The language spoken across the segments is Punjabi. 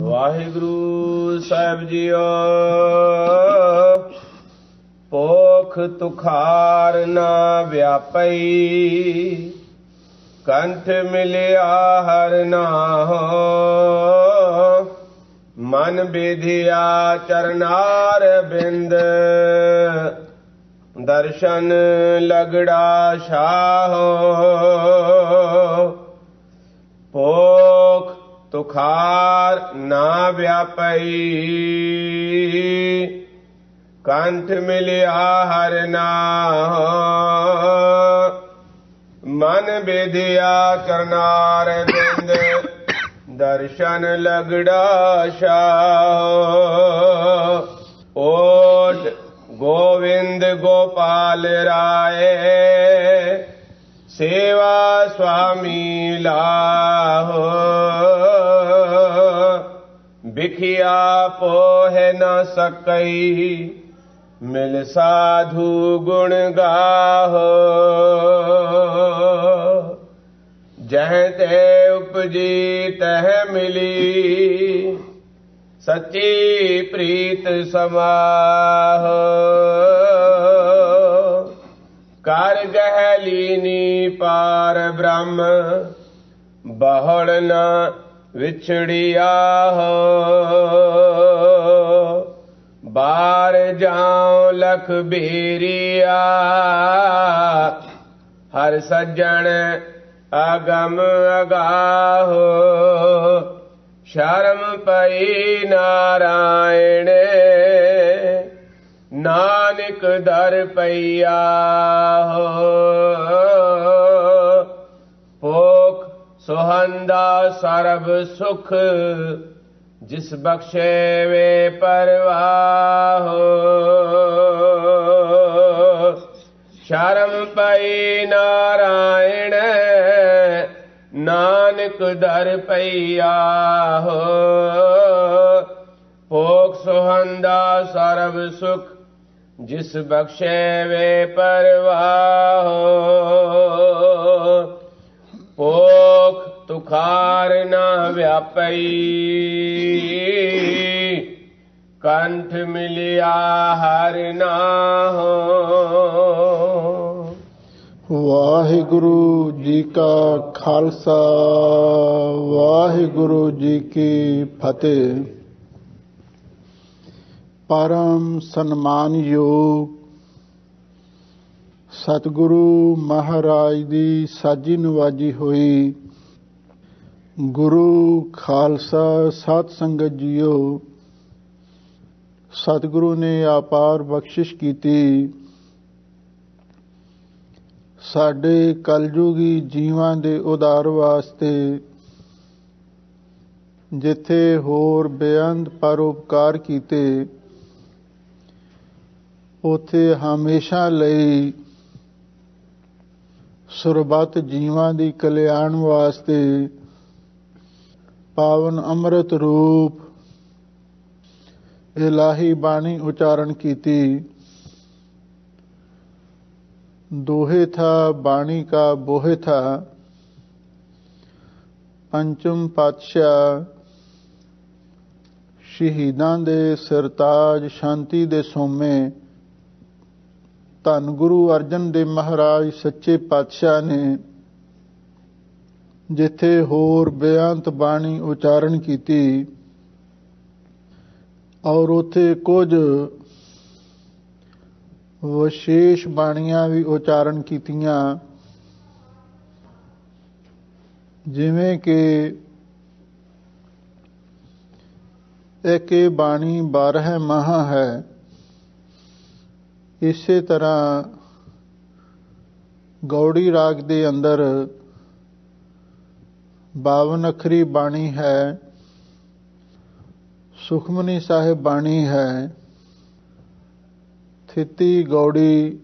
ਵਾਹਿਗੁਰੂ ਸਾਹਿਬ ਜੀਓ। ਪੋਖ ਤੁਖਾਰ ਨਾ ਵਿਆਪਈ, ਕੰਠ ਮਿਲਿਆ ਹਰ ਨਾਹੋ। ਮਨ ਵਿਧਿਆ ਚਰਨਾਰ ਬਿੰਦ, ਦਰਸ਼ਨ ਲਗੜਾ ਸ਼ਾਹੋ। ਪੋਖ ਤੁਖਾਰ ਨਾ ਵਿਆਪਈ, ਕੰਠ ਮਿਲਿਆ ਹਰ ਨਾਹੋ। ਮਨ ਵਿਧਿਆ ਚਰਨਾਰ ਬਿੰਦ, ਦਰਸ਼ਨ ਲਗੜਾ ਸ਼ਾਹੋ। ਓਟ ਗੋਵਿੰਦ ਗੋਪਾਲ ਰਾਏ, ਸੇਵਾ ਸੁਆਮੀ ਲਾਹੋ। ਬਿਖਿਆ ਪੋਹਿ ਨ ਸਕਈ, ਮਿਲ ਸਾਧੂ ਗੁਣ ਗਾਹੋ। ਜਹ ਤੇ ਉਪਜੀ ਤਹ ਮਿਲੀ, ਸੱਚੀ ਪ੍ਰੀਤ ਸਮਾਹੋ। ਕਰ ਗਹਿ ਲੀਨੀ ਪਾਰ ਬ੍ਰਹਮ, ਬਹੁੜ ਨ ਵਿਛੜਿਆ ਹੋ। ਬਾਰ ਜਾਉ ਲਖ ਬੇਰੀਆ, ਹਰ ਸੱਜਣ ਅਗਮ ਅਗਾਹੋ। ਸ਼ਰਮ ਪਈ ਨਾਰਾਇਣ, ਨਾਨਕ ਦਰ ਪਈਆ ਹੋ। ਪੋਖ ਸੁਹੰਦਾ ਸਰਬ ਸੁਖ, ਜਿਸ ਬਖਸ਼ੇ ਵੇ ਪਰਵਾਹੋ। ਸ਼ਰਮ ਪਈ ਨਾਰਾਇਣ, ਨਾਨਕ ਦਰ ਪਈਆ ਹੋ। ਪੋਖ ਸੁਹੰਦਾ ਸਰਬ ਸੁਖ, ਜਿਸ ਬਖਸ਼ੇ ਵੇ ਪਰਵਾਹੋ। ਪੋਖ ਤੁਖਾਰ ਨਾ ਵਿਆਪਈ, ਕੰਠ ਮਿਲਿਆ ਹਰ ਨਾਹੋ। ਵਾਹਿਗੁਰੂ ਜੀ ਕਾ ਖਾਲਸਾ, ਵਾਹਿਗੁਰੂ ਜੀ ਕੀ ਫਤਿਹ। ਪਰਮ ਸਨਮਾਨਯੋਗ ਸਤਿਗੁਰੂ ਮਹਾਰਾਜ ਦੀ ਸਾਜੀ ਨਵਾਜੀ ਹੋਈ ਗੁਰੂ ਖਾਲਸਾ ਸਾਧ ਸੰਗਤ ਜੀਓ, ਸਤਿਗੁਰੂ ਨੇ ਅਪਾਰ ਬਖਸ਼ਿਸ਼ ਕੀਤੀ। ਸਾਡੇ ਕਲਯੁਗੀ ਜੀਵਾਂ ਦੇ ਉਧਾਰ ਵਾਸਤੇ, ਜਿੱਥੇ ਹੋਰ ਬੇਅੰਤ ਪਰਉਪਕਾਰ ਕੀਤੇ, ਉੱਥੇ ਹਮੇਸ਼ਾ ਲਈ ਸੁਰਬੱਤ ਜੀਵਾਂ ਦੀ ਕਲਿਆਣ ਵਾਸਤੇ ਪਾਵਨ ਅੰਮ੍ਰਿਤ ਰੂਪ ਇਲਾਹੀ ਬਾਣੀ ਉਚਾਰਨ ਕੀਤੀ। ਦੋਹੇ ਥਾ ਬਾਣੀ ਕਾ ਬੋਹਿ ਥਾ, ਪੰਚਮ ਪਾਤਸ਼ਾਹ ਸ਼ਹੀਦਾਂ ਦੇ ਸਰਤਾਜ ਸ਼ਾਂਤੀ ਦੇ ਸੋਮੇ ਧੰਨ ਗੁਰੂ ਅਰਜਨ ਦੇਵ ਮਹਾਰਾਜ ਸੱਚੇ ਪਾਤਸ਼ਾਹ ਨੇ ਜਿੱਥੇ ਹੋਰ ਬੇਅੰਤ ਬਾਣੀ ਉਚਾਰਨ ਕੀਤੀ, ਔਰ ਉੱਥੇ ਕੁਝ ਵਿਸ਼ੇਸ਼ ਬਾਣੀਆਂ ਵੀ ਉਚਾਰਨ ਕੀਤੀਆਂ। ਜਿਵੇਂ ਕਿ ਇੱਕ ਇਹ ਬਾਣੀ 12 ਮਾਹ ਹੈ, ਇਸੇ ਤਰ੍ਹਾਂ ਗੌੜੀ ਰਾਗ ਦੇ ਅੰਦਰ 52 ਅੱਖਰੀ ਬਾਣੀ ਹੈ, ਸੁਖਮਨੀ ਸਾਹਿਬ ਬਾਣੀ ਹੈ, ਥਿਤੀ ਗੌੜੀ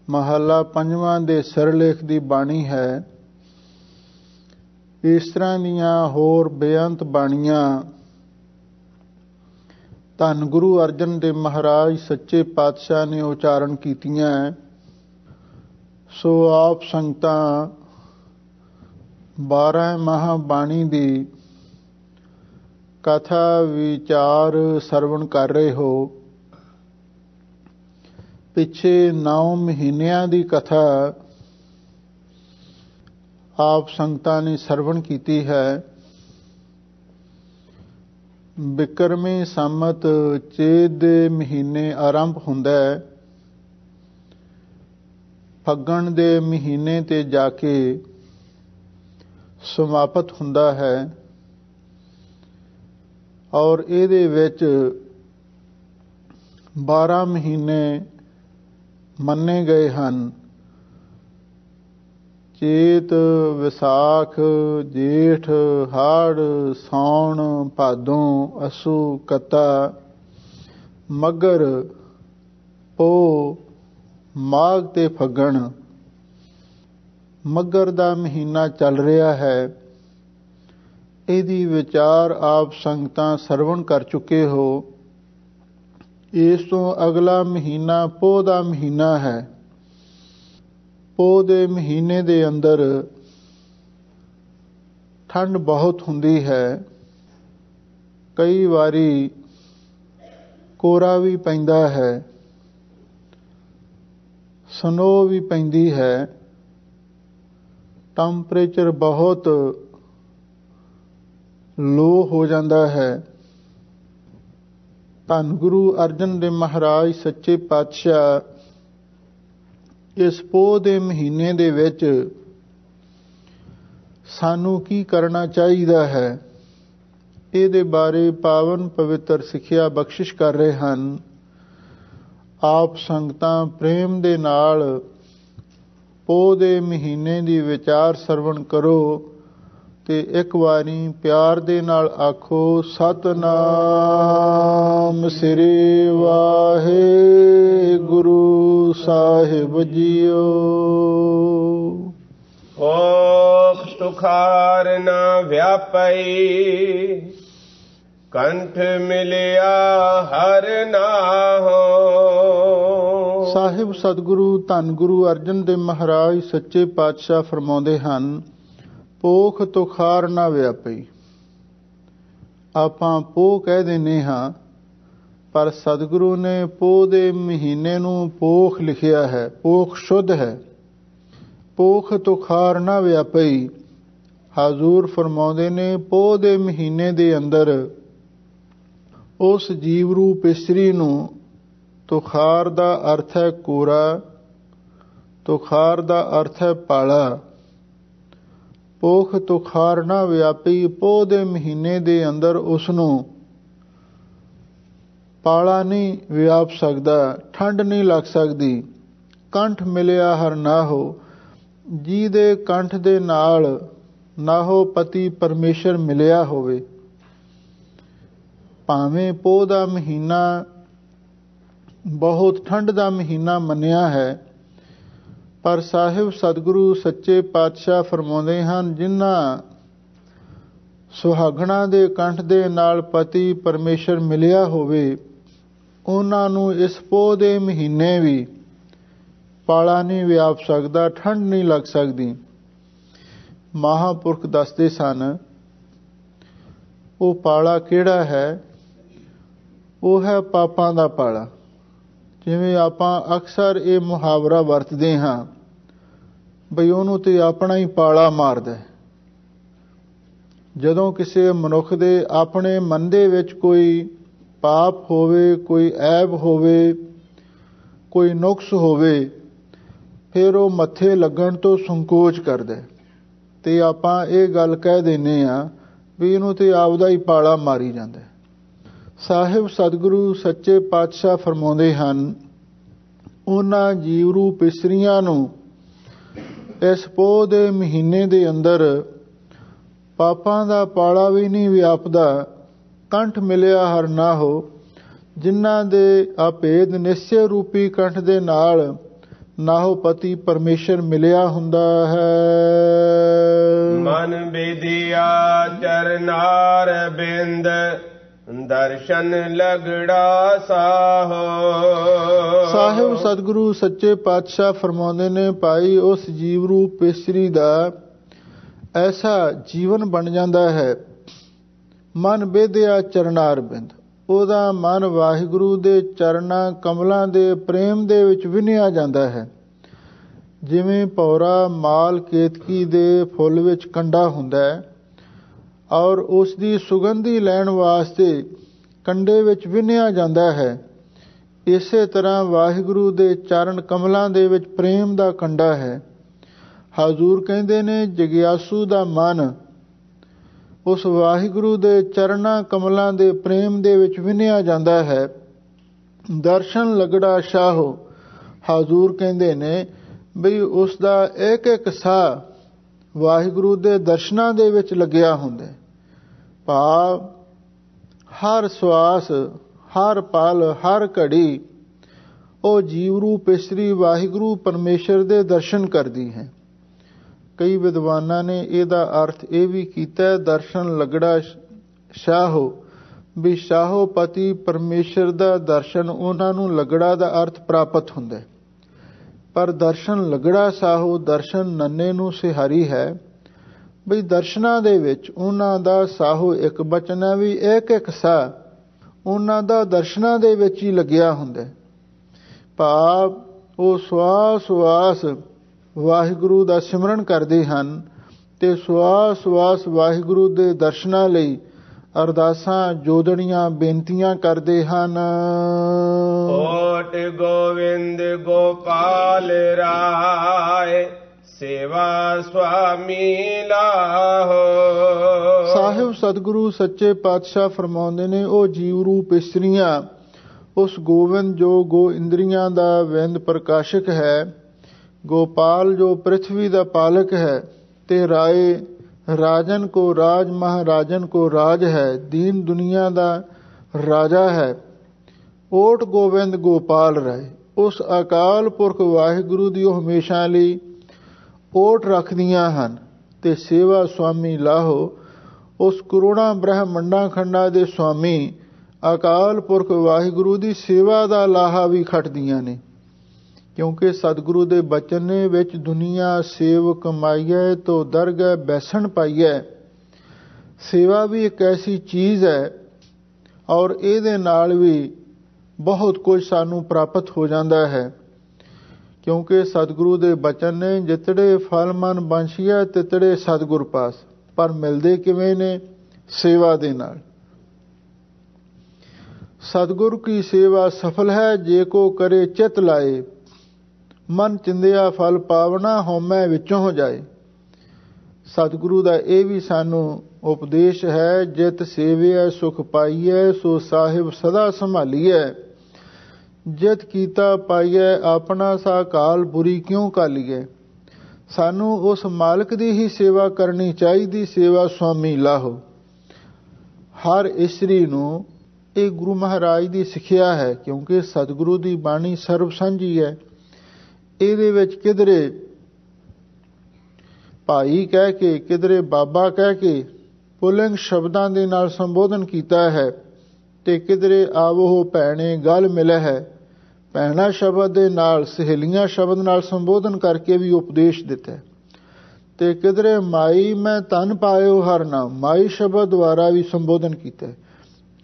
ਮਹੱਲਾ ਪੰਜਵਾਂ ਦੇ ਸਿਰਲੇਖ ਦੀ ਬਾਣੀ ਹੈ। ਇਸ ਤਰ੍ਹਾਂ ਦੀਆਂ ਹੋਰ ਬੇਅੰਤ ਬਾਣੀਆਂ ਧੰਨ ਗੁਰੂ ਅਰਜਨ ਦੇਵ ਮਹਾਰਾਜ ਸੱਚੇ ਪਾਤਸ਼ਾਹ ਨੇ ਉਚਾਰਨ ਕੀਤੀਆਂ। ਸੋ ਆਪ ਸੰਗਤਾਂ 12 ਮਹਾਬਾਣੀ ਦੀ ਕਥਾ ਵਿਚਾਰ ਸਰਵਣ ਕਰ ਰਹੇ ਹੋ। ਪਿੱਛੇ 9 ਮਹੀਨਿਆਂ ਦੀ ਕਥਾ ਆਪ ਸੰਗਤਾਂ ਨੇ ਸਰਵਣ ਕੀਤੀ ਹੈ। ਬਿਕਰਮੀ ਸੰਮਤ ਚੇਤ ਦੇ ਮਹੀਨੇ ਆਰੰਭ ਹੁੰਦਾ ਹੈ। ਫੱਗਣ ਦੇ ਮਹੀਨੇ ਤੇ ਜਾ ਕੇ ਸਮਾਪਤ ਹੁੰਦਾ ਹੈ ਔਰ ਇਹਦੇ ਵਿੱਚ 12 ਮਹੀਨੇ ਮੰਨੇ ਗਏ ਹਨ। ਚੇਤ, ਵਿਸਾਖ, ਜੇਠ, ਹਾੜ, ਸਾਉਣ, ਭਾਦੋਂ, ਅੱਸੂ, ਕੱਤਾ, ਮੱਘਰ, ਪੋਹ, ਮਾਘ ਤੇ ਫੱਗਣ। ਮੱਘਰ ਦਾ ਮਹੀਨਾ ਚੱਲ ਰਿਹਾ ਹੈ। ਇਹਦੀ ਵਿਚਾਰ ਆਪ ਸੰਗਤਾਂ ਸਰਵਣ ਕਰ ਚੁੱਕੇ ਹੋ। ਇਸ ਤੋਂ ਅਗਲਾ ਮਹੀਨਾ ਪੋਹ ਦਾ ਮਹੀਨਾ ਹੈ। ਪੋਹ ਦੇ ਮਹੀਨੇ ਦੇ ਅੰਦਰ ਠੰਡ ਬਹੁਤ ਹੁੰਦੀ ਹੈ। ਕਈ ਵਾਰੀ ਕੋਰਾ ਵੀ ਪੈਂਦਾ ਹੈ, ਸਨੋ ਵੀ ਪੈਂਦੀ ਹੈ। ਟੈਂਪਰੇਚਰ ਬਹੁਤ ਲੋ ਹੋ ਜਾਂਦਾ ਹੈ। ਧੰਨ ਗੁਰੂ ਅਰਜਨ ਦੇਵ ਮਹਾਰਾਜ ਸੱਚੇ ਪਾਤਸ਼ਾਹ ਇਸ ਪੋਹ ਦੇ ਮਹੀਨੇ ਦੇ ਵਿੱਚ ਸਾਨੂੰ ਕੀ ਕਰਨਾ ਚਾਹੀਦਾ ਹੈ, ਇਹਦੇ ਬਾਰੇ ਪਾਵਨ ਪਵਿੱਤਰ ਸਿੱਖਿਆ ਬਖਸ਼ਿਸ਼ ਕਰ ਰਹੇ ਹਨ। ਆਪ ਸੰਗਤਾਂ ਪ੍ਰੇਮ ਦੇ ਨਾਲ ਪੋਹ ਦੇ ਮਹੀਨੇ ਦੀ ਵਿਚਾਰ ਸਰਵਣ ਕਰੋ ਤੇ ਇੱਕ ਵਾਰੀ ਪਿਆਰ ਦੇ ਨਾਲ ਆਖੋ, ਸਤਿਨਾਮ ਸ੍ਰੀ ਵਾਹਿਗੁਰੂ ਸਾਹਿਬ ਜੀਓ। ਓਖ ਤੁਖਾਰ ਨਾ ਵਿਆਪਈ, ਕੰਠ ਮਿਲਿਆ ਹਰ ਨਾਹੋ। ਸਾਹਿਬ ਸਤਿਗੁਰੂ ਧੰਨ ਗੁਰੂ ਅਰਜਨ ਦੇਵ ਮਹਾਰਾਜ ਸੱਚੇ ਪਾਤਸ਼ਾਹ ਫਰਮਾਉਂਦੇ ਹਨ, ਪੋਖ ਤੁਖਾਰ ਨਾ ਵਿਆਪਈ। ਆਪਾਂ ਪੋਹ ਕਹਿ ਦਿੰਦੇ ਹਾਂ, ਪਰ ਸਤਿਗੁਰੂ ਨੇ ਪੋਹ ਦੇ ਮਹੀਨੇ ਨੂੰ ਪੋਖ ਲਿਖਿਆ ਹੈ। ਪੋਖ ਸ਼ੁੱਧ ਹੈ। ਪੋਖ ਤੁਖਾਰ ਨਾ ਵਿਆਪਈ। ਹਜ਼ੂਰ ਫਰਮਾਉਂਦੇ ਨੇ, ਪੋਹ ਦੇ ਮਹੀਨੇ ਦੇ ਅੰਦਰ ਉਸ ਜੀਵ ਰੂਪ ਇਸਤਰੀ ਨੂੰ, ਤੁਖਾਰ ਦਾ ਅਰਥ ਹੈ ਕੋਰਾ, ਤੁਖਾਰ ਦਾ ਅਰਥ ਹੈ ਪਾਲਾ। ਪੋਖ ਤੁਖਾਰ ਨਾ ਵਿਆਪੀ। ਪੋਹ ਦੇ ਮਹੀਨੇ ਦੇ ਅੰਦਰ ਉਸ ਨੂੰ ਪਾਲਾ ਨਹੀਂ ਵਿਆਪ ਸਕਦਾ, ਠੰਡ ਨਹੀਂ ਲੱਗ ਸਕਦੀ। ਕੰਠ ਮਿਲਿਆ ਹਰ ਨਾਹੋ। ਜਿਹਦੇ ਕੰਠ ਦੇ ਨਾਲ ਨਾਹੋ ਪਤੀ ਪਰਮੇਸ਼ਰ ਮਿਲਿਆ ਹੋਵੇ। ਭਾਵੇਂ ਪੋਹ ਦਾ ਮਹੀਨਾ ਬਹੁਤ ਠੰਡ ਦਾ ਮਹੀਨਾ ਮੰਨਿਆ ਹੈ, ਪਰ ਸਾਹਿਬ ਸਤਿਗੁਰੂ ਸੱਚੇ ਪਾਤਸ਼ਾਹ ਫਰਮਾਉਂਦੇ ਹਨ, ਜਿਨ੍ਹਾਂ ਸੁਹਾਗਣਾ ਦੇ ਕੰਠ ਦੇ ਨਾਲ ਪਤੀ ਪਰਮੇਸ਼ਰ ਮਿਲਿਆ ਹੋਵੇ, ਉਹਨਾਂ ਨੂੰ ਇਸ ਪੋਹ ਦੇ ਮਹੀਨੇ ਵੀ ਪਾਲਾ ਨਹੀਂ ਵਿਆਪ ਸਕਦਾ, ਠੰਡ ਨਹੀਂ ਲੱਗ ਸਕਦੀ। ਮਹਾਂਪੁਰਖ ਦੱਸਦੇ ਸਨ, ਉਹ ਪਾਲਾ ਕਿਹੜਾ ਹੈ? ਉਹ ਹੈ ਪਾਪਾਂ ਦਾ ਪਾਲਾ। ਜਿਵੇਂ ਆਪਾਂ ਅਕਸਰ ਇਹ ਮੁਹਾਵਰਾ ਵਰਤਦੇ ਹਾਂ, ਬਈ ਉਹਨੂੰ ਤੇ ਆਪਣਾ ਹੀ ਪਾਲਾ ਮਾਰਦਾ। ਜਦੋਂ ਕਿਸੇ ਮਨੁੱਖ ਦੇ ਆਪਣੇ ਮਨ ਦੇ ਵਿੱਚ ਕੋਈ ਪਾਪ ਹੋਵੇ, ਕੋਈ ਐਬ ਹੋਵੇ, ਕੋਈ ਨੁਕਸ ਹੋਵੇ, ਫਿਰ ਉਹ ਮੱਥੇ ਲੱਗਣ ਤੋਂ ਸੰਕੋਚ ਕਰਦਾ ਤੇ ਆਪਾਂ ਇਹ ਗੱਲ ਕਹਿ ਦਿੰਦੇ ਹਾਂ ਵੀ ਇਹਨੂੰ ਤੇ ਆਪਦਾ ਹੀ ਪਾਲਾ ਮਾਰੀ ਜਾਂਦਾ। ਸਾਹਿਬ ਸਤਿਗੁਰੂ ਸੱਚੇ ਪਾਤਸ਼ਾਹ ਫਰਮਾਉਂਦੇ ਹਨ, ਉਹਨਾਂ ਜੀਵ ਰੂਪ ਇਸਤਰੀਆਂ ਨੂੰ ਇਸ ਪੋਹ ਦੇ ਮਹੀਨੇ ਦੇ ਅੰਦਰ ਪਾਪਾਂ ਦਾ ਪਾਲਾ ਵੀ ਨਹੀਂ ਵਿਆਪਦਾ। ਕੰਠ ਮਿਲਿਆ ਹਰ ਨਾਹੋ। ਜਿਨ੍ਹਾਂ ਦੇ ਅਭੇਦ ਨਿਸ਼ਚੈ ਰੂਪੀ ਕੰਠ ਦੇ ਨਾਲ ਨਾਹੋ ਪਤੀ ਪਰਮੇਸ਼ਰ ਮਿਲਿਆ ਹੁੰਦਾ ਹੈ। ਮਨ ਵਿਦਿਆ ਚਰਨਾਰ ਬਿੰਦ, ਦਰਸ਼ਨ ਲਗੜਾ ਸਾਹੋ। ਸਾਹਿਬ ਸਤਿਗੁਰੂ ਸੱਚੇ ਪਾਤਸ਼ਾਹ ਫਰਮਾਉਂਦੇ ਨੇ, ਭਾਈ ਉਸ ਜੀਵ ਰੂਪ ਇਸਤਰੀ ਦਾ ਐਸਾ ਜੀਵਨ ਬਣ ਜਾਂਦਾ ਹੈ, ਮਨ ਬੇਧਿਆ ਚਰਨਾਰ ਬਿੰਦ। ਉਹਦਾ ਮਨ ਵਾਹਿਗੁਰੂ ਦੇ ਚਰਨਾਂ ਕਮਲਾਂ ਦੇ ਪ੍ਰੇਮ ਦੇ ਵਿੱਚ ਵਿੰਨਿਆ ਜਾਂਦਾ ਹੈ। ਜਿਵੇਂ ਭੌਰਾ ਮਾਲ ਕੇਤਕੀ ਦੇ ਫੁੱਲ ਵਿੱਚ ਕੰਡਾ ਹੁੰਦਾ ਹੈ ਔਰ ਉਸ ਦੀ ਸੁਗੰਧੀ ਲੈਣ ਵਾਸਤੇ ਕੰਡੇ ਵਿੱਚ ਵਿੰਨਿਆ ਜਾਂਦਾ ਹੈ, ਇਸੇ ਤਰ੍ਹਾਂ ਵਾਹਿਗੁਰੂ ਦੇ ਚਰਨ ਕਮਲਾਂ ਦੇ ਵਿੱਚ ਪ੍ਰੇਮ ਦਾ ਕੰਡਾ ਹੈ। ਹਜ਼ੂਰ ਕਹਿੰਦੇ ਨੇ ਜਗਿਆਸੂ ਦਾ ਮਨ ਉਸ ਵਾਹਿਗੁਰੂ ਦੇ ਚਰਨਾਂ ਕਮਲਾਂ ਦੇ ਪ੍ਰੇਮ ਦੇ ਵਿੱਚ ਵਿੰਨਿਆ ਜਾਂਦਾ ਹੈ। ਦਰਸ਼ਨ ਲਗੜਾ ਸ਼ਾਹੋ, ਹਜ਼ੂਰ ਕਹਿੰਦੇ ਨੇ ਬਈ ਉਸ ਦਾ ਇੱਕ ਇੱਕ ਸਾਹ ਵਾਹਿਗੁਰੂ ਦੇ ਦਰਸ਼ਨਾਂ ਦੇ ਵਿੱਚ ਲੱਗਿਆ ਹੁੰਦਾ। ਭਾਵ ਹਰ ਸਵਾਸ, ਹਰ ਪਲ, ਹਰ ਘੜੀ ਉਹ ਜੀਵ ਰੂਪ ਇਸਤਰੀ ਵਾਹਿਗੁਰੂ ਪਰਮੇਸ਼ਰ ਦੇ ਦਰਸ਼ਨ ਕਰਦੀ ਹੈ। ਕਈ ਵਿਦਵਾਨਾਂ ਨੇ ਇਹਦਾ ਅਰਥ ਇਹ ਵੀ ਕੀਤਾ, ਦਰਸ਼ਨ ਲਗੜਾ ਸ਼ਾਹੋ, ਵੀ ਸ਼ਾਹੋ ਪਤੀ ਪਰਮੇਸ਼ਰ ਦਾ ਦਰਸ਼ਨ ਉਹਨਾਂ ਨੂੰ ਲਗੜਾ ਦਾ ਅਰਥ ਪ੍ਰਾਪਤ ਹੁੰਦਾ। ਪਰ ਦਰਸ਼ਨ ਲਗੜਾ ਸਾਹੋ, ਦਰਸ਼ਨ ਨੰਨੇ ਨੂੰ ਸਿਹਾਰੀ ਹੈ। ਬਈ ਦਰਸ਼ਨਾਂ ਦੇ ਵਿੱਚ ਉਹਨਾਂ ਦਾ ਸਾਹੋ ਇੱਕ ਬਚਨ ਹੈ ਵੀ ਇੱਕ ਇੱਕ ਸਾਹ ਉਹਨਾਂ ਦਾ ਦਰਸ਼ਨਾਂ ਦੇ ਵਿੱਚ ਹੀ ਲੱਗਿਆ ਹੁੰਦਾ। ਭਾਵ ਉਹ ਸਵਾਸ ਸਵਾਸ ਵਾਹਿਗੁਰੂ ਦਾ ਸਿਮਰਨ ਕਰਦੇ ਹਨ ਤੇ ਸਵਾਸ ਸਵਾਸ ਵਾਹਿਗੁਰੂ ਦੇ ਦਰਸ਼ਨਾਂ ਲਈ ਅਰਦਾਸਾਂ ਜੋਦੜੀਆਂ ਬੇਨਤੀਆਂ ਕਰਦੇ ਹਨ। ਓਟ ਗੋਵਿੰਦ ਗੋਪਾਲ ਰਾਏ ਸੇਵਾ ਸੁਆਮੀ ਲਾਹੋ। ਸਾਹਿਬ ਸਤਿਗੁਰੂ ਸੱਚੇ ਪਾਤਸ਼ਾਹ ਫਰਮਾਉਂਦੇ ਨੇ, ਉਹ ਜੀਵ ਰੂਪ ਇਸਤਰੀਆਂ ਉਸ ਗੋਵਿੰਦ ਜੋ ਗੋ ਇੰਦਰੀਆਂ ਦਾ ਵਿੰਦ ਪ੍ਰਕਾਸ਼ਕ ਹੈ, ਗੋਪਾਲ ਜੋ ਪ੍ਰਿਥਵੀ ਦਾ ਪਾਲਕ ਹੈ, ਤੇ ਰਾਏ ਰਾਜਨ ਕੋ ਰਾਜ, ਮਹਾਰਾਜਨ ਕੋ ਰਾਜ ਹੈ, ਦੀਨ ਦੁਨੀਆ ਦਾ ਰਾਜਾ ਹੈ। ਓਟ ਗੋਬਿੰਦ ਗੋਪਾਲ ਰਾਏ, ਉਸ ਅਕਾਲ ਪੁਰਖ ਵਾਹਿਗੁਰੂ ਦੀ ਉਹ ਹਮੇਸ਼ਾ ਲਈ ਓਟ ਰੱਖਦੀਆਂ ਹਨ। ਤੇ ਸੇਵਾ ਸੁਆਮੀ ਲਾਹੋ, ਉਸ ਕਰੋੜਾਂ ਬ੍ਰਹਮੰਡਾਂ ਖੰਡਾਂ ਦੇ ਸੁਆਮੀ ਅਕਾਲ ਪੁਰਖ ਵਾਹਿਗੁਰੂ ਦੀ ਸੇਵਾ ਦਾ ਲਾਹਾ ਵੀ ਖੱਟਦੀਆਂ ਨੇ। ਕਿਉਂਕਿ ਸਤਿਗੁਰੂ ਦੇ ਬਚਨ ਵਿੱਚ ਦੁਨੀਆ ਸੇਵ ਕਮਾਈਐ ਤੋ ਦਰਗਹਿ ਬੈਸਣ ਪਾਈਐ। ਸੇਵਾ ਵੀ ਇੱਕ ਐਸੀ ਚੀਜ਼ ਹੈ ਔਰ ਇਹਦੇ ਨਾਲ ਵੀ ਬਹੁਤ ਕੁਝ ਸਾਨੂੰ ਪ੍ਰਾਪਤ ਹੋ ਜਾਂਦਾ ਹੈ। ਕਿਉਂਕਿ ਸਤਿਗੁਰੂ ਦੇ ਬਚਨ ਨੇ, ਜਿਤੜੇ ਫਲ ਮਨ ਬੰਸ਼ੀਐ ਤਿਤੜੇ ਸਤਿਗੁਰ ਪਾਸ। ਪਰ ਮਿਲਦੇ ਕਿਵੇਂ ਨੇ? ਸੇਵਾ ਦੇ ਨਾਲ। ਸਤਿਗੁਰ ਕੀ ਸੇਵਾ ਸਫਲ ਹੈ ਜੇ ਕੋ ਕਰੇ ਚਿਤ ਲਾਏ, ਮਨ ਚਿੰਦਿਆ ਫਲ ਪਾਵਣਾ ਹਉਮੈ ਵਿੱਚੋਂ ਹੋ ਜਾਏ। ਸਤਿਗੁਰੂ ਦਾ ਇਹ ਵੀ ਸਾਨੂੰ ਉਪਦੇਸ਼ ਹੈ, ਜਿਤ ਸੇਵਿਐ ਸੁਖ ਪਾਈਐ ਸੋ ਸਾਹਿਬ ਸਦਾ ਸੰਭਾਲੀਐ। ਜਿਤ ਕੀਤਾ ਪਾਈਐ ਆਪਣਾ ਸਾ ਕਾਲ ਬੁਰੀ ਕਿਉਂ ਕਾਲੀਐ। ਸਾਨੂੰ ਉਸ ਮਾਲਕ ਦੀ ਹੀ ਸੇਵਾ ਕਰਨੀ ਚਾਹੀਦੀ, ਸੇਵਾ ਸੁਆਮੀ ਲਾਹੋ। ਹਰ ਇਸਤਰੀ ਨੂੰ ਇਹ ਗੁਰੂ ਮਹਾਰਾਜ ਦੀ ਸਿੱਖਿਆ ਹੈ, ਕਿਉਂਕਿ ਸਤਿਗੁਰੂ ਦੀ ਬਾਣੀ ਸਰਬ ਸਾਂਝੀ ਹੈ। ਇਹਦੇ ਵਿੱਚ ਕਿਧਰੇ ਭਾਈ ਕਹਿ ਕੇ, ਕਿਧਰੇ ਬਾਬਾ ਕਹਿ ਕੇ ਪੁਲਿੰਗ ਸ਼ਬਦਾਂ ਦੇ ਨਾਲ ਸੰਬੋਧਨ ਕੀਤਾ ਹੈ, ਤੇ ਕਿਧਰੇ ਆਵੋ ਭੈਣੇ ਗਲ ਮਿਲੇ ਹੈ, ਭੈਣਾ ਸ਼ਬਦ ਦੇ ਨਾਲ, ਸਹੇਲੀਆਂ ਸ਼ਬਦ ਨਾਲ ਸੰਬੋਧਨ ਕਰਕੇ ਵੀ ਉਪਦੇਸ਼ ਦਿੱਤਾ। ਤੇ ਕਿਧਰੇ ਮਾਈ ਮੈਂ ਧਨ ਪਾਇਓ ਹਰ ਨਾਮ, ਮਾਈ ਸ਼ਬਦ ਦੁਆਰਾ ਵੀ ਸੰਬੋਧਨ ਕੀਤਾ।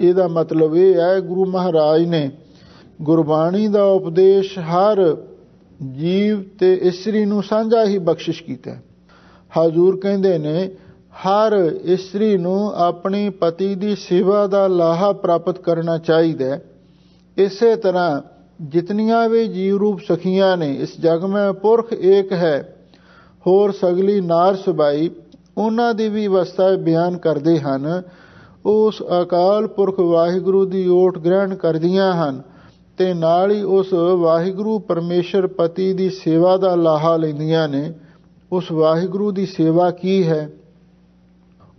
ਇਹਦਾ ਮਤਲਬ ਇਹ ਹੈ, ਗੁਰੂ ਮਹਾਰਾਜ ਨੇ ਗੁਰਬਾਣੀ ਦਾ ਉਪਦੇਸ਼ ਹਰ ਜੀਵ ਤੇ ਇਸਤਰੀ ਨੂੰ ਸਾਂਝਾ ਹੀ ਬਖਸ਼ਿਸ਼ ਕੀਤਾ। ਹਜ਼ੂਰ ਕਹਿੰਦੇ ਨੇ, ਹਰ ਇਸਤਰੀ ਨੂੰ ਆਪਣੀ ਪਤੀ ਦੀ ਸੇਵਾ ਦਾ ਲਾਹਾ ਪ੍ਰਾਪਤ ਕਰਨਾ ਚਾਹੀਦਾ। ਇਸੇ ਤਰ੍ਹਾਂ ਜਿਤਨੀਆਂ ਵੀ ਜੀਵ ਰੂਪ ਸਖੀਆਂ ਨੇ, ਇਸ ਜਗ ਮੈਂ ਪੁਰਖ ਏਕ ਹੈ ਹੋਰ ਸਗਲੀ ਨਾਰ ਸਬਾਈ, ਉਹਨਾਂ ਦੀ ਵੀ ਅਵਸਥਾ ਬਿਆਨ ਕਰਦੇ ਹਨ। ਉਸ ਅਕਾਲ ਪੁਰਖ ਵਾਹਿਗੁਰੂ ਦੀ ਓਟ ਗ੍ਰਹਿਣ ਕਰਦੀਆਂ ਹਨ ਤੇ ਨਾਲ ਹੀ ਉਸ ਵਾਹਿਗੁਰੂ ਪਰਮੇਸ਼ਰ ਪਤੀ ਦੀ ਸੇਵਾ ਦਾ ਲਾਹਾ ਲੈਂਦੀਆਂ ਨੇ। ਉਸ ਵਾਹਿਗੁਰੂ ਦੀ ਸੇਵਾ ਕੀ ਹੈ?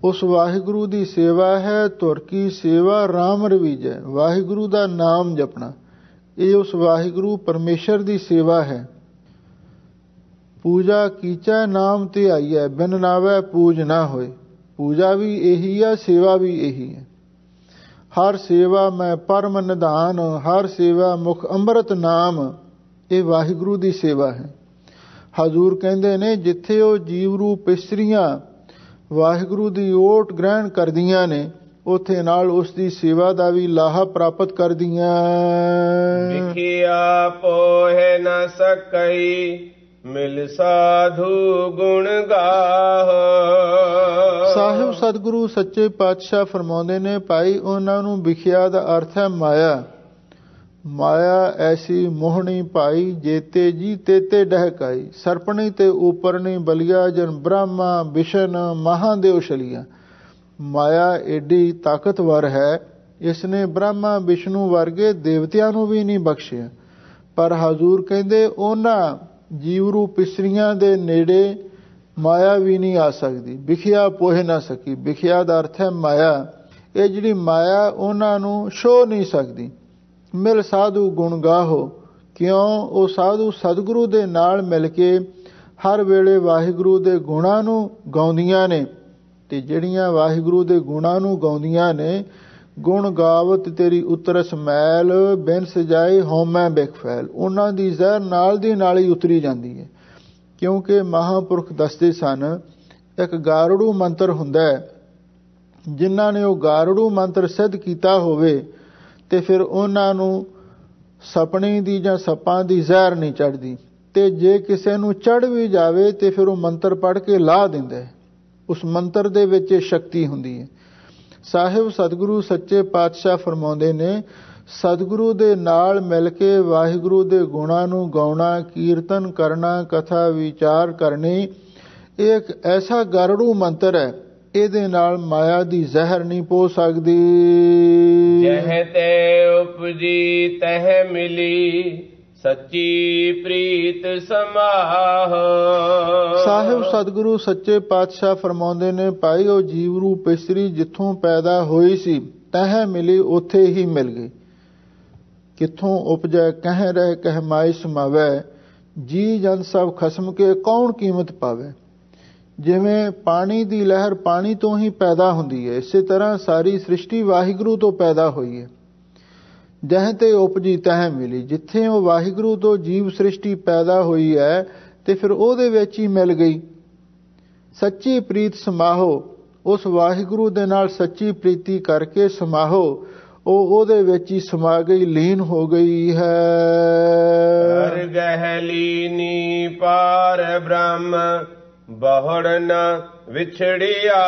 ਉਸ ਵਾਹਿਗੁਰੂ ਦੀ ਸੇਵਾ ਹੈ ਧੁਰ ਕੀ ਸੇਵਾ ਰਾਮ ਰਵੀਜੈ, ਵਾਹਿਗੁਰੂ ਦਾ ਨਾਮ ਜਪਣਾ। ਇਹ ਉਸ ਵਾਹਿਗੁਰੂ ਪਰਮੇਸ਼ਰ ਦੀ ਸੇਵਾ ਹੈ। ਪੂਜਾ ਕੀਚੈ ਨਾਮ ਧਿਆਈਐ, ਬਿਨ ਨਾਵੈ ਪੂਜ ਨਾ ਹੋਏ। ਪੂਜਾ ਵੀ ਇਹੀ ਹੈ, ਸੇਵਾ ਵੀ ਇਹੀ ਹੈ। ਹਰ ਸੇਵਾ ਮੈਂ ਪਰਮ ਨਿਧਾਨ, ਹਰ ਸੇਵਾ ਮੁਖ ਅੰਮ੍ਰਿਤ ਨਾਮ। ਇਹ ਵਾਹਿਗੁਰੂ ਦੀ ਸੇਵਾ ਹੈ। ਹਜ਼ੂਰ ਕਹਿੰਦੇ ਨੇ, ਜਿੱਥੇ ਉਹ ਜੀਵ ਰੂਪ ਇਸਤਰੀਆਂ ਵਾਹਿਗੁਰੂ ਦੀ ਓਟ ਗ੍ਰਹਿਣ ਕਰਦੀਆਂ ਨੇ, ਉੱਥੇ ਨਾਲ ਉਸ ਦੀ ਸੇਵਾ ਦਾ ਵੀ ਲਾਹਾ ਪ੍ਰਾਪਤ ਕਰਦੀਆਂ। ਵਿਖਿਆ ਪੋਹਿ ਨ ਸਕਈ ਮਿਲ ਸਾਧੂ ਗੁਣ ਗਾਹੋ। ਸਾਹਿਬ ਸਤਿਗੁਰੂ ਸੱਚੇ ਪਾਤਸ਼ਾਹ ਫਰਮਾਉਂਦੇ ਨੇ, ਭਾਈ ਉਹਨਾਂ ਨੂੰ ਵਿਖਿਆ ਦਾ ਅਰਥ ਹੈ ਮਾਇਆ। ਮਾਇਆ ਐਸੀ ਮੋਹਣੀ ਭਾਈ, ਜੇਤੇ ਜੀ ਤੇਤੇ ਡਹਿਕਾਈ। ਸਰਪਣੀ ਤੇ ਉਪਰਨੀ ਬਲੀਆ, ਜਨ ਬ੍ਰਹਮਾ ਵਿਸ਼ਨ ਮਹਾਦੇਵ ਛਲੀਆ। ਮਾਇਆ ਏਡੀ ਤਾਕਤਵਰ ਹੈ, ਇਸਨੇ ਬ੍ਰਹਮਾ ਵਿਸ਼ਨੂੰ ਵਰਗੇ ਦੇਵਤਿਆਂ ਨੂੰ ਵੀ ਨਹੀਂ ਬਖਸ਼ਿਆ। ਪਰ ਹਜ਼ੂਰ ਕਹਿੰਦੇ ਉਹਨਾਂ ਜੀਵ ਰੂਪ ਇਸਤਰੀਆਂ ਦੇ ਨੇੜੇ ਮਾਇਆ ਵੀ ਨਹੀਂ ਆ ਸਕਦੀ, ਵਿਖਿਆ ਪੋਹ ਨਾ ਸਕੀ। ਵਿਖਿਆ ਦਾ ਅਰਥ ਹੈ ਮਾਇਆ। ਇਹ ਜਿਹੜੀ ਮਾਇਆ ਉਹਨਾਂ ਨੂੰ ਛੋਹ ਨਹੀਂ ਸਕਦੀ। ਮਿਲ ਸਾਧੂ ਗੁਣ ਗਾਹੋ, ਕਿਉਂ? ਉਹ ਸਾਧੂ ਸਤਿਗੁਰੂ ਦੇ ਨਾਲ ਮਿਲ ਕੇ ਹਰ ਵੇਲੇ ਵਾਹਿਗੁਰੂ ਦੇ ਗੁਣਾਂ ਨੂੰ ਗਾਉਂਦੀਆਂ ਨੇ। ਤੇ ਜਿਹੜੀਆਂ ਵਾਹਿਗੁਰੂ ਦੇ ਗੁਣਾਂ ਨੂੰ ਗਾਉਂਦੀਆਂ ਨੇ, ਗੁਣ ਗਾਵਤ ਤੇਰੀ ਉਤਰਸ ਮੈਲ, ਬਿਨ ਸਜਾਏ ਹਉਮੈ ਬਿਖ ਫੈਲ। ਉਹਨਾਂ ਦੀ ਜ਼ਹਿਰ ਨਾਲ ਦੀ ਨਾਲ ਹੀ ਉਤਰੀ ਜਾਂਦੀ ਹੈ। ਕਿਉਂਕਿ ਮਹਾਂਪੁਰਖ ਦੱਸਦੇ ਸਨ, ਇੱਕ ਗਾਰੜੂ ਮੰਤਰ ਹੁੰਦਾ ਹੈ, ਜਿਨ੍ਹਾਂ ਨੇ ਉਹ ਗਾਰੜੂ ਮੰਤਰ ਸਿੱਧ ਕੀਤਾ ਹੋਵੇ ਤੇ ਫਿਰ ਉਹਨਾਂ ਨੂੰ ਸਪਣੀ ਦੀ ਜਾਂ ਸੱਪਾਂ ਦੀ ਜ਼ਹਿਰ ਨਹੀਂ ਚੜ੍ਹਦੀ। ਤੇ ਜੇ ਕਿਸੇ ਨੂੰ ਚੜ੍ਹ ਵੀ ਜਾਵੇ ਤੇ ਫਿਰ ਉਹ ਮੰਤਰ ਪੜ੍ਹ ਕੇ ਲਾਹ ਦਿੰਦਾ ਹੈ। ਉਸ ਮੰਤਰ ਦੇ ਵਿੱਚ ਸ਼ਕਤੀ ਹੁੰਦੀ ਹੈ। ਸਾਹਿਬ ਸਤਿਗੁਰੂ ਸੱਚੇ ਪਾਤਸ਼ਾਹ ਫਰਮਾਉਂਦੇ ਨੇ, ਸਤਿਗੁਰੂ ਦੇ ਨਾਲ ਮਿਲ ਕੇ ਵਾਹਿਗੁਰੂ ਦੇ ਗੁਣਾਂ ਨੂੰ ਗਾਉਣਾ, ਕੀਰਤਨ ਕਰਨਾ, ਕਥਾ ਵਿਚਾਰ ਕਰਨੀ, ਇਹ ਇੱਕ ਐਸਾ ਗਾਰੜੂ ਮੰਤਰ ਹੈ, ਇਹਦੇ ਨਾਲ ਮਾਇਆ ਦੀ ਜ਼ਹਿਰ ਨਹੀਂ ਪੋ ਸਕਦੀ। ਜਹ ਤੇ ਉਪਜੀ ਤਹ ਮਿਲੀ, ਸੱਚੀ ਪ੍ਰੀਤ ਸਮਾਹ। ਸਾਹਿਬ ਸਤਿਗੁਰੂ ਸੱਚੇ ਪਾਤਸ਼ਾਹ ਫਰਮਾਉਂਦੇ ਨੇ, ਭਾਈ ਉਹ ਜੀਵ ਰੂਪ ਇਸਤਰੀ ਜਿੱਥੋਂ ਪੈਦਾ ਹੋਈ ਸੀ, ਤਹ ਮਿਲੀ, ਉੱਥੇ ਹੀ ਮਿਲ ਗਈ। ਕਿੱਥੋਂ ਉਪਜੈ ਕਹਿ ਰਹਿ ਕਹਿ ਮਾਈ ਸਮਾਵੈ, ਜੀ ਜਨ ਸਭ ਖਸਮ ਕੇ ਕੌਣ ਕੀਮਤ ਪਾਵੇ। ਜਿਵੇਂ ਪਾਣੀ ਦੀ ਲਹਿਰ ਪਾਣੀ ਤੋਂ ਹੀ ਪੈਦਾ ਹੁੰਦੀ ਹੈ, ਇਸੇ ਤਰ੍ਹਾਂ ਸਾਰੀ ਸ੍ਰਿਸ਼ਟੀ ਵਾਹਿਗੁਰੂ ਤੋਂ ਪੈਦਾ ਹੋਈ ਹੈ। ਜਹ ਤੇ ਉਪਜੀ ਤਹ ਮਿਲੀ, ਜਿੱਥੇ ਉਹ ਵਾਹਿਗੁਰੂ ਤੋਂ ਜੀਵ ਸ੍ਰਿਸ਼ਟੀ ਪੈਦਾ ਹੋਈ ਹੈ ਤੇ ਫਿਰ ਉਹਦੇ ਵਿੱਚ ਹੀ ਮਿਲ ਗਈ। ਸੱਚੀ ਪ੍ਰੀਤ ਸਮਾਹੋ, ਉਸ ਵਾਹਿਗੁਰੂ ਦੇ ਨਾਲ ਸੱਚੀ ਪ੍ਰੀਤੀ ਕਰਕੇ ਸਮਾਹੋ, ਉਹ ਉਹਦੇ ਵਿੱਚ ਹੀ ਸਮਾ ਗਈ, ਲੀਨ ਹੋ ਗਈ ਹੈ। ਹਰ ਗਹਿ ਲੀਨੀ ਪਾਰ ਬ੍ਰਹਮ, ਬਹੁੜ ਨ ਵਿਛੜਿਆ।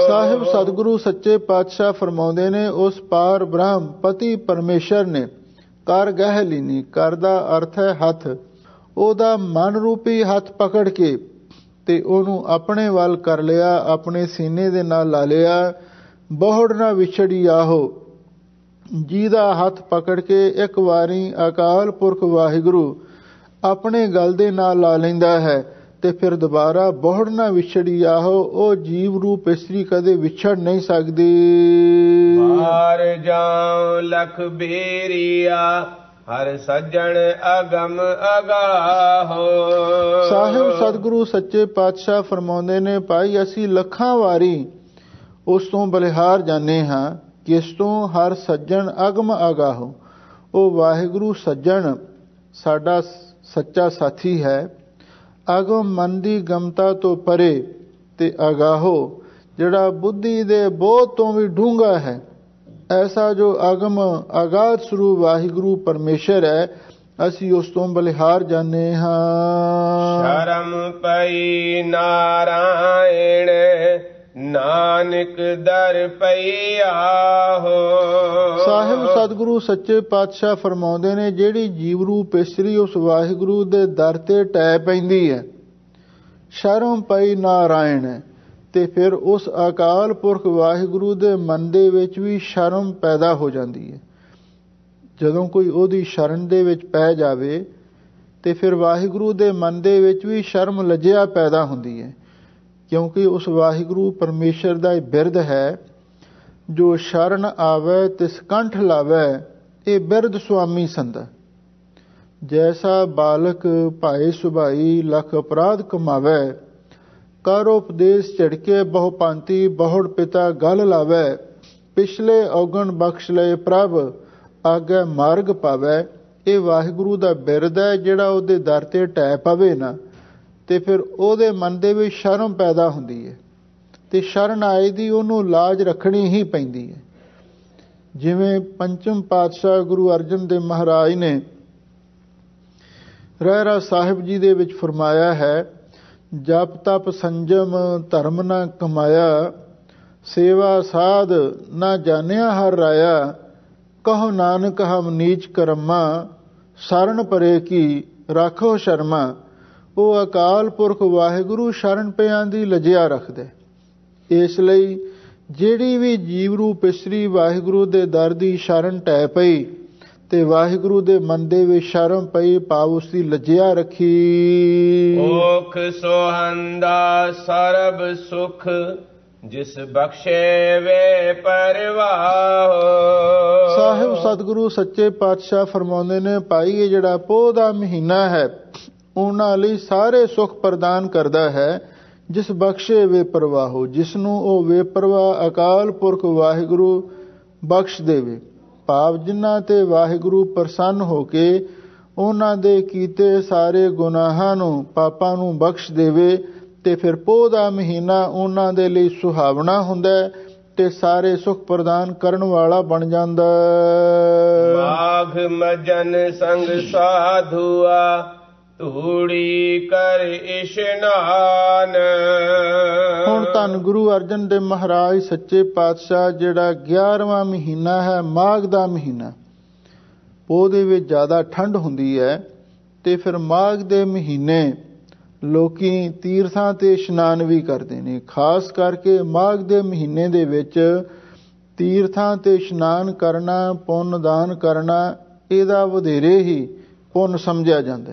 ਸਾਹਿਬ ਸਤਿਗੁਰੂ ਸੱਚੇ ਪਾਤਸ਼ਾਹ ਫਰਮਾਉਂਦੇ ਨੇ, ਉਸ ਪਾਰ ਬ੍ਰਹਮ ਪਤੀ ਪਰਮੇਸ਼ਰ ਨੇ ਕਰ ਗਹਿ ਲੀਨੀ, ਕਰ ਦਾ ਅਰਥ ਹੈ ਹੱਥ, ਉਹਦਾ ਮਨ ਰੂਪੀ ਹੱਥ ਪਕੜ ਕੇ ਤੇ ਉਹਨੂੰ ਆਪਣੇ ਵੱਲ ਕਰ ਲਿਆ, ਆਪਣੇ ਸੀਨੇ ਦੇ ਨਾਲ ਲਾ ਲਿਆ। ਬਹੁੜ ਨਾ ਵਿਛੜੀ ਆਹੋ, ਜਿਹਦਾ ਹੱਥ ਪਕੜ ਕੇ ਇੱਕ ਵਾਰੀ ਅਕਾਲ ਪੁਰਖ ਵਾਹਿਗੁਰੂ ਆਪਣੇ ਗਲ ਦੇ ਨਾਲ ਲਾ ਲੈਂਦਾ ਹੈ ਤੇ ਫਿਰ ਦੁਬਾਰਾ ਬਹੁੜ ਨਾ ਵਿਛੜੀ ਆਹੋ, ਉਹ ਜੀਵ ਰੂਪ ਇਸਤਰੀ ਕਦੇ ਵਿਛੜ ਨਹੀਂ ਸਕਦੀ। ਬਾਰ ਜਾਉ ਲਖ ਬੇਰੀਆ, ਹਰ ਸੱਜਣ ਅਗਮ ਅਗਾਹੋ। ਸਾਹਿਬ ਸਤਿਗੁਰੂ ਸੱਚੇ ਪਾਤਸ਼ਾਹ ਫਰਮਾਉਂਦੇ ਨੇ, ਭਾਈ ਅਸੀਂ ਲੱਖਾਂ ਵਾਰੀ ਉਸ ਤੋਂ ਬਲਿਹਾਰ ਜਾਂਦੇ ਹਾਂ, ਕਿਸ ਤੋਂ? ਹਰ ਸੱਜਣ ਅਗਮ ਅਗਾਹੋ। ਉਹ ਵਾਹਿਗੁਰੂ ਸੱਜਣ ਸਾਡਾ ਸੱਚਾ ਸਾਥੀ ਹੈ। ਅਗਮ ਮਨ ਦੀ ਗਮਤਾ ਤੋਂ ਪਰੇ ਤੇ ਅਗਾਹੋ ਜਿਹੜਾ ਬੁੱਧੀ ਦੇ ਬੋਧ ਤੋਂ ਵੀ ਡੂੰਘਾ ਹੈ। ਐਸਾ ਜੋ ਅਗਮ ਅਗਾਧ ਸਰੂਪ ਵਾਹਿਗੁਰੂ ਪਰਮੇਸ਼ਰ ਹੈ, ਅਸੀਂ ਉਸ ਤੋਂ ਬਲਿਹਾਰ ਜਾਂਦੇ ਹਾਂ। ਸ਼ਰਮ ਪਈ ਨਾਰਾਇਣ, ਨਾਨਕ ਦਰ ਪਈਆ ਹੋ। ਸਾਹਿਬ ਸਤਿਗੁਰੂ ਸੱਚੇ ਪਾਤਸ਼ਾਹ ਫਰਮਾਉਂਦੇ ਨੇ, ਜਿਹੜੀ ਜੀਵ ਰੂਪ ਇਸਤਰੀ ਉਸ ਵਾਹਿਗੁਰੂ ਦੇ ਦਰ ਤੇ ਟਹਿ ਪੈਂਦੀ ਹੈ, ਸ਼ਰਮ ਪਈ ਨਾਰਾਇਣ, ਤੇ ਫਿਰ ਉਸ ਅਕਾਲ ਪੁਰਖ ਵਾਹਿਗੁਰੂ ਦੇ ਮਨ ਦੇ ਵਿੱਚ ਵੀ ਸ਼ਰਮ ਪੈਦਾ ਹੋ ਜਾਂਦੀ ਹੈ। ਜਦੋਂ ਕੋਈ ਉਹਦੀ ਸ਼ਰਨ ਦੇ ਵਿੱਚ ਪੈ ਜਾਵੇ ਤੇ ਫਿਰ ਵਾਹਿਗੁਰੂ ਦੇ ਮਨ ਦੇ ਵਿੱਚ ਵੀ ਸ਼ਰਮ ਲੱਜਿਆ ਪੈਦਾ ਹੁੰਦੀ ਹੈ। ਕਿਉਂਕਿ ਉਸ ਵਾਹਿਗੁਰੂ ਪਰਮੇਸ਼ਰ ਦਾ ਇਹ ਬਿਰਦ ਹੈ, ਜੋ ਸ਼ਰਨ ਆਵੈ ਤਿਸ ਕੰਠ ਲਾਵੈ, ਇਹ ਬਿਰਦ ਸੁਆਮੀ ਸੰਦਾ। ਜੈਸਾ ਬਾਲਕ ਭਾਏ ਸੁਭਾਈ, ਲਖ ਅਪਰਾਧ ਕਮਾਵੈ, ਕਰ ਉਪਦੇਸ਼ ਝੜਕੇ ਬਹੁ ਭਾਂਤੀ, ਬਹੁੜ ਪਿਤਾ ਗਲ ਲਾਵੈ, ਪਿਛਲੇ ਔਗਣ ਬਖਸ਼ ਲਏ ਪ੍ਰਭ, ਆਗੇ ਮਾਰਗ ਪਾਵੈ। ਇਹ ਵਾਹਿਗੁਰੂ ਦਾ ਬਿਰਦ ਹੈ, ਜਿਹੜਾ ਉਹਦੇ ਦਰ ਤੇ ਟਹਿ ਪਵੇ ਨਾ ਤੇ ਫਿਰ ਉਹਦੇ ਮਨ ਦੇ ਵਿੱਚ ਸ਼ਰਮ ਪੈਦਾ ਹੁੰਦੀ ਹੈ। ਤੇ ਸ਼ਰਨ ਆਏ ਦੀ ਉਹਨੂੰ ਲਾਜ ਰੱਖਣੀ ਹੀ ਪੈਂਦੀ ਹੈ। ਜਿਵੇਂ ਪੰਚਮ ਪਾਤਸ਼ਾਹ ਗੁਰੂ ਅਰਜਨ ਦੇਵ ਮਹਾਰਾਜ ਨੇ ਰਹਿਰਾਸ ਸਾਹਿਬ ਜੀ ਦੇ ਵਿੱਚ ਫਰਮਾਇਆ ਹੈ, ਜਪ ਤਪ ਸੰਜਮ ਧਰਮ ਨਾ ਕਮਾਇਆ, ਸੇਵਾ ਸਾਧ ਨਾ ਜਾਣਿਆ ਹਰ ਰਾਇਆ, ਕਹੋ ਨਾਨਕ ਹਮ ਨੀਚ ਕਰਮਾ, ਸ਼ਰਨ ਪਰੇ ਕੀ ਰਾਖੋ ਸ਼ਰਮਾ। ਉਹ ਅਕਾਲ ਪੁਰਖ ਵਾਹਿਗੁਰੂ ਸ਼ਰਨ ਪਿਆਂ ਦੀ ਲਜਿਆ ਰੱਖਦੇ। ਇਸ ਲਈ ਜਿਹੜੀ ਵੀ ਜੀਵ ਰੂਪ ਇਸਤਰੀ ਵਾਹਿਗੁਰੂ ਦੇ ਦਰ ਦੀ ਸ਼ਰਨ ਟਹਿ ਪਈ ਤੇ ਵਾਹਿਗੁਰੂ ਦੇ ਮੰਦੇ ਵਿੱਚ ਸ਼ਰਨ ਪਈ, ਭਾਵ ਉਸ ਦੀ ਲਜਿਆ ਰੱਖੀ। ਓਖ ਸੋਹੰਦਾ ਸਰਬ ਸੁਖ, ਜਿਸ ਬਖਸ਼ੇ ਵੇ ਪਰਵਾਹ। ਸਾਹਿਬ ਸਤਿਗੁਰੂ ਸੱਚੇ ਪਾਤਸ਼ਾਹ ਫਰਮਾਉਂਦੇ ਨੇ, ਭਾਈ ਇਹ ਜਿਹੜਾ ਪੋਹ ਦਾ ਮਹੀਨਾ ਹੈ ਉਹਨਾਂ ਲਈ ਸਾਰੇ ਸੁੱਖ ਪ੍ਰਦਾਨ ਕਰਦਾ ਹੈ। ਜਿਸ ਬਖਸ਼ੇ ਵੇ ਪਰਵਾਹੋ, ਜਿਸ ਨੂੰ ਉਹ ਬੇਪਰਵਾਹ ਅਕਾਲ ਪੁਰਖ ਵਾਹਿਗੁਰੂ ਬਖਸ਼ ਦੇਵੇ, ਭਾਵ ਜਿਨ੍ਹਾਂ ਤੇ ਵਾਹਿਗੁਰੂ ਪ੍ਰਸੰਨ ਹੋ ਕੇ ਉਹਨਾਂ ਦੇ ਕੀਤੇ ਸਾਰੇ ਗੁਨਾਹਾਂ ਨੂੰ ਪਾਪਾਂ ਨੂੰ ਬਖਸ਼ ਦੇਵੇ, ਤੇ ਫਿਰ ਪੋਹ ਦਾ ਮਹੀਨਾ ਉਹਨਾਂ ਦੇ ਲਈ ਸੁਹਾਵਣਾ ਹੁੰਦਾ ਤੇ ਸਾਰੇ ਸੁੱਖ ਪ੍ਰਦਾਨ ਕਰਨ ਵਾਲਾ ਬਣ ਜਾਂਦਾ। ਮਾਘ ਮਜਨ ਸੰਗ ਸਾਧੂਆ, ਧੂੜੀ ਕਰ ਇਸ਼ਨਾਨ। ਹੁਣ ਧੰਨ ਗੁਰੂ ਅਰਜਨ ਦੇਵ ਮਹਾਰਾਜ ਸੱਚੇ ਪਾਤਸ਼ਾਹ ਜਿਹੜਾ 11ਵਾਂ ਮਹੀਨਾ ਹੈ, ਮਾਘ ਦਾ ਮਹੀਨਾ, ਉਹਦੇ ਵਿੱਚ ਜ਼ਿਆਦਾ ਠੰਡ ਹੁੰਦੀ ਹੈ ਤੇ ਫਿਰ ਮਾਘ ਦੇ ਮਹੀਨੇ ਲੋਕੀ ਤੀਰਥਾਂ ਤੇ ਇਸ਼ਨਾਨ ਵੀ ਕਰਦੇ ਨੇ। ਖਾਸ ਕਰਕੇ ਮਾਘ ਦੇ ਮਹੀਨੇ ਦੇ ਵਿੱਚ ਤੀਰਥਾਂ ਤੇ ਇਸ਼ਨਾਨ ਕਰਨਾ, ਪੁੰਨ ਦਾਨ ਕਰਨਾ, ਇਹਦਾ ਵਧੇਰੇ ਹੀ ਪੁੰਨ ਸਮਝਿਆ ਜਾਂਦਾ।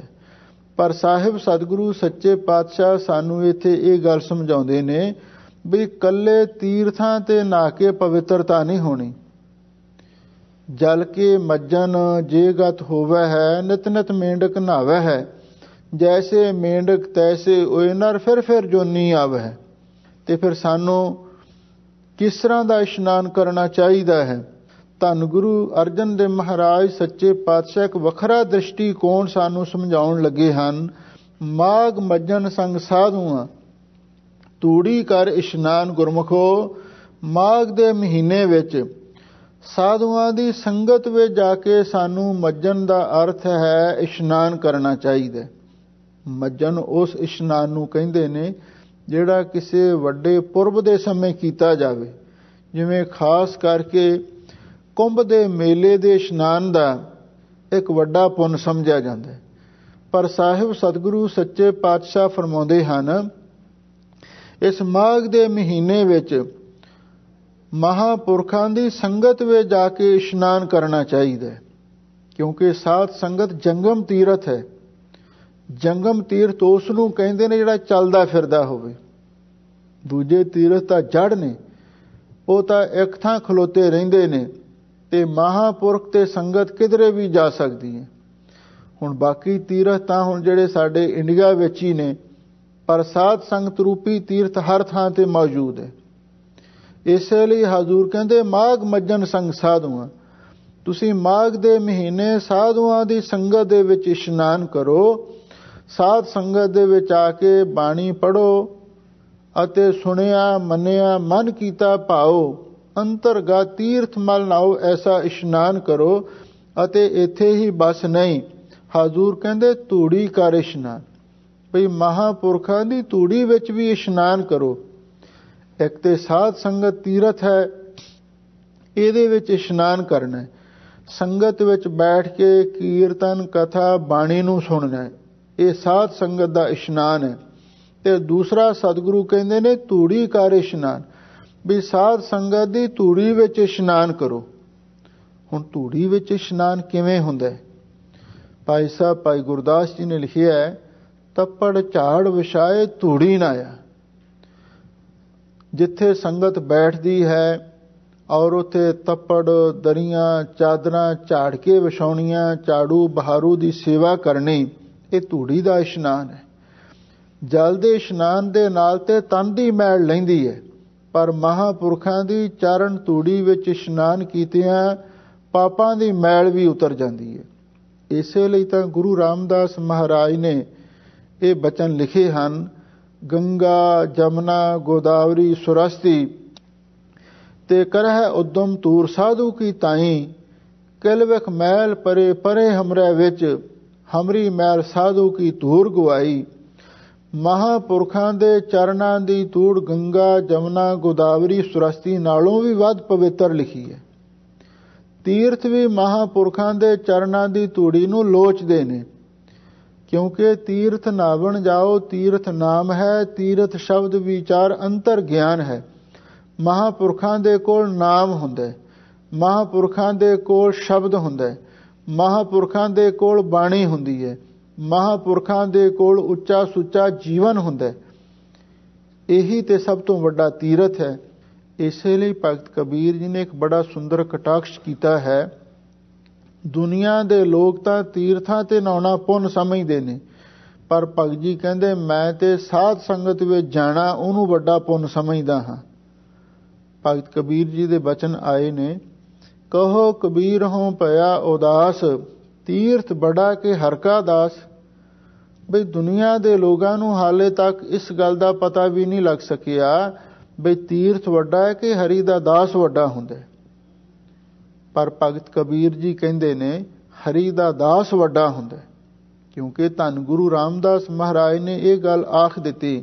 ਪਰ ਸਾਹਿਬ ਸਤਿਗੁਰੂ ਸੱਚੇ ਪਾਤਸ਼ਾਹ ਸਾਨੂੰ ਇੱਥੇ ਇਹ ਗੱਲ ਸਮਝਾਉਂਦੇ ਨੇ ਵੀ ਇਕੱਲੇ ਤੀਰਥਾਂ ਤੇ ਨਹਾ ਕੇ ਪਵਿੱਤਰਤਾ ਨਹੀਂ ਹੋਣੀ। ਜਲ ਕੇ ਮੱਜਨ ਜੇ ਗਤ ਹੋਵੇ ਹੈ, ਨਿਤ ਨਿਤ ਮੇਂਢਕ ਨਹਾਵੇ ਹੈ, ਜੈਸੇ ਮੇਂਢਕ ਤੈਸੇ ਓਏ ਨਰ ਫਿਰ ਜੋਨੀ ਆਵੇ ਹੈ। ਤੇ ਫਿਰ ਸਾਨੂੰ ਕਿਸ ਤਰ੍ਹਾਂ ਦਾ ਇਸ਼ਨਾਨ ਕਰਨਾ ਚਾਹੀਦਾ ਹੈ? ਧੰਨ ਗੁਰੂ ਅਰਜਨ ਦੇਵ ਮਹਾਰਾਜ ਸੱਚੇ ਪਾਤਸ਼ਾਹ ਇੱਕ ਵੱਖਰਾ ਦ੍ਰਿਸ਼ਟੀਕੋਣ ਸਾਨੂੰ ਸਮਝਾਉਣ ਲੱਗੇ ਹਨ। ਮਾਘ ਮੱਜਨ ਸੰਗ ਸਾਧੂਆਂ, ਤੂੜੀ ਕਰ ਇਸ਼ਨਾਨ ਗੁਰਮੁਖੋ। ਮਾਘ ਦੇ ਮਹੀਨੇ ਵਿੱਚ ਸਾਧੂਆਂ ਦੀ ਸੰਗਤ ਵਿੱਚ ਜਾ ਕੇ ਸਾਨੂੰ ਮੱਜਨ ਦਾ ਅਰਥ ਹੈ ਇਸ਼ਨਾਨ ਕਰਨਾ ਚਾਹੀਦਾ। ਮੱਜਨ ਉਸ ਇਸ਼ਨਾਨ ਨੂੰ ਕਹਿੰਦੇ ਨੇ ਜਿਹੜਾ ਕਿਸੇ ਵੱਡੇ ਪੁਰਬ ਦੇ ਸਮੇਂ ਕੀਤਾ ਜਾਵੇ, ਜਿਵੇਂ ਖਾਸ ਕਰਕੇ ਕੁੰਭ ਦੇ ਮੇਲੇ ਦੇ ਇਸ਼ਨਾਨ ਦਾ ਇੱਕ ਵੱਡਾ ਪੁੰਨ ਸਮਝਿਆ ਜਾਂਦਾ ਹੈ। ਪਰ ਸਾਹਿਬ ਸਤਿਗੁਰੂ ਸੱਚੇ ਪਾਤਸ਼ਾਹ ਫਰਮਾਉਂਦੇ ਹਨ, ਇਸ ਮਾਘ ਦੇ ਮਹੀਨੇ ਵਿੱਚ ਮਹਾਂਪੁਰਖਾਂ ਦੀ ਸੰਗਤ ਵਿੱਚ ਜਾ ਕੇ ਇਸ਼ਨਾਨ ਕਰਨਾ ਚਾਹੀਦਾ ਹੈ, ਕਿਉਂਕਿ ਸਾਧ ਸੰਗਤ ਜੰਗਮ ਤੀਰਥ ਹੈ। ਜੰਗਮ ਤੀਰਥ ਉਸ ਨੂੰ ਕਹਿੰਦੇ ਨੇ ਜਿਹੜਾ ਚੱਲਦਾ ਫਿਰਦਾ ਹੋਵੇ। ਦੂਜੇ ਤੀਰਥ ਤਾਂ ਜੜ ਨੇ, ਉਹ ਤਾਂ ਇੱਕ ਥਾਂ ਖਲੋਤੇ ਰਹਿੰਦੇ ਨੇ ਤੇ ਮਹਾਂਪੁਰਖ ਤੇ ਸੰਗਤ ਕਿਧਰੇ ਵੀ ਜਾ ਸਕਦੀ ਹੈ। ਹੁਣ ਬਾਕੀ ਤੀਰਥ ਤਾਂ ਹੁਣ ਜਿਹੜੇ ਸਾਡੇ ਇੰਡੀਆ ਵਿੱਚ ਹੀ ਨੇ, ਪਰ ਸਾਧ ਸੰਗਤ ਰੂਪੀ ਤੀਰਥ ਹਰ ਥਾਂ ਤੇ ਮੌਜੂਦ ਹੈ। ਇਸੇ ਲਈ ਹਜ਼ੂਰ ਕਹਿੰਦੇ ਮਾਘ ਮੱਜਨ ਸੰਗ ਸਾਧੂਆਂ, ਤੁਸੀਂ ਮਾਘ ਦੇ ਮਹੀਨੇ ਸਾਧੂਆਂ ਦੀ ਸੰਗਤ ਦੇ ਵਿੱਚ ਇਸ਼ਨਾਨ ਕਰੋ। ਸਾਧ ਸੰਗਤ ਦੇ ਵਿੱਚ ਆ ਕੇ ਬਾਣੀ ਪੜ੍ਹੋ ਅਤੇ ਸੁਣਿਆ ਮੰਨਿਆ ਮਨ ਕੀਤਾ ਭਾਓ, ਅੰਤਰਗਤ ਤੀਰਥ ਮਲ ਨਾਓ ਐਸਾ ਇਸ਼ਨਾਨ ਕਰੋ। ਅਤੇ ਇੱਥੇ ਹੀ ਬਸ ਨਹੀਂ, ਹਜ਼ੂਰ ਕਹਿੰਦੇ ਧੂੜੀ ਕਰ ਇਸ਼ਨਾਨ, ਭਈ ਮਹਾਂਪੁਰਖਾਂ ਦੀ ਧੂੜੀ ਵਿੱਚ ਵੀ ਇਸ਼ਨਾਨ ਕਰੋ। ਇੱਕ ਤੇ ਸਾਧ ਸੰਗਤ ਤੀਰਥ ਹੈ, ਇਹਦੇ ਵਿੱਚ ਇਸ਼ਨਾਨ ਕਰਨਾ ਹੈ। ਸੰਗਤ ਵਿੱਚ ਬੈਠ ਕੇ ਕੀਰਤਨ ਕਥਾ ਬਾਣੀ ਨੂੰ ਸੁਣਨਾ ਹੈ, ਇਹ ਸਾਧ ਸੰਗਤ ਦਾ ਇਸ਼ਨਾਨ ਹੈ। ਤੇ ਦੂਸਰਾ ਸਤਿਗੁਰੂ ਕਹਿੰਦੇ ਨੇ ਧੂੜੀ ਕਰ ਇਸ਼ਨਾਨ, ਵੀ ਸਾਧ ਸੰਗਤ ਦੀ ਧੂੜੀ ਵਿੱਚ ਇਸ਼ਨਾਨ ਕਰੋ। ਹੁਣ ਧੂੜੀ ਵਿੱਚ ਇਸ਼ਨਾਨ ਕਿਵੇਂ ਹੁੰਦਾ ਹੈ? ਭਾਈ ਸਾਹਿਬ ਭਾਈ ਗੁਰਦਾਸ ਜੀ ਨੇ ਲਿਖਿਆ ਹੈ, ਤੱਪੜ ਝਾੜ ਵਿਛਾਏ ਧੂੜੀ ਨਾਇਆ। ਜਿੱਥੇ ਸੰਗਤ ਬੈਠਦੀ ਹੈ ਔਰ ਉੱਥੇ ਤੱਪੜ ਦਰੀਆਂ ਚਾਦਰਾਂ ਝਾੜ ਕੇ ਵਿਛਾਉਣੀਆਂ, ਝਾੜੂ ਬਹਾਰੂ ਦੀ ਸੇਵਾ ਕਰਨੀ, ਇਹ ਧੂੜੀ ਦਾ ਇਸ਼ਨਾਨ ਹੈ। ਜਲ ਦੇ ਇਸ਼ਨਾਨ ਦੇ ਨਾਲ ਤੇ ਤਨ ਦੀ ਮੈਲ ਲੈਂਦੀ ਹੈ, ਪਰ ਮਹਾਂਪੁਰਖਾਂ ਦੀ ਚਰਨ ਧੂੜੀ ਵਿੱਚ ਇਸ਼ਨਾਨ ਕੀਤਿਆਂ ਪਾਪਾਂ ਦੀ ਮੈਲ ਵੀ ਉਤਰ ਜਾਂਦੀ ਹੈ। ਇਸੇ ਲਈ ਤਾਂ ਗੁਰੂ ਰਾਮਦਾਸ ਮਹਾਰਾਜ ਨੇ ਇਹ ਬਚਨ ਲਿਖੇ ਹਨ, गंगा जमुना गोदावरी सुरस्ती ते करह उद्यम तूर साधु की ताई किलविख मैल परे परे हमरे विच हमरी मैल साधु की धूर गवाई। महापुरखां दे चरनां दी धूड़ गंगा जमुना गोदावरी सुरस्ती नालों भी वध पवित्र लिखी है। तीर्थ भी महापुरखां दे चरनां दी धूड़ी नूं लोचदे ने, क्योंकि तीर्थ नावण जाओ तीर्थ नाम है, तीर्थ शब्द विचार अंतर ज्ञान है। महापुरखां दे कोल नाम हुंदा है, महापुरखां दे कोल शब्द हुंदा है, महापुरखां दे कोल बाणी हुंदी है, महापुरखां दे कोल उच्चा सुच्चा जीवन हुंदा है। यही ते सब तो वड्डा तीर्थ है। इसलिए भगत कबीर जी ने एक बड़ा सुंदर कटाक्ष किया है। दुनिया दे लोग तां तीर्थां ते नहाउणा पुन समझदे ने, पर भगत जी कहंदे मैं ते साध संगत विच जाना उहनूं वड्डा पुन समझदा हां। भगत कबीर जी दे बचन आए ने, कहो कबीर हों पया उदास, तीर्थ बड़ा के हर का दास। बई दुनिया दे लोगां नूं हाले तक इस गल दा पता भी नहीं लग सकिया बई तीर्थ वड्डा है कि हरि दा दास वड्डा हुंदा है। पर भगत कबीर जी कहंदे ने हरि दा दास वड्डा हुंदा है, क्योंकि धन गुरु रामदास महाराज ने यह गल आख दिती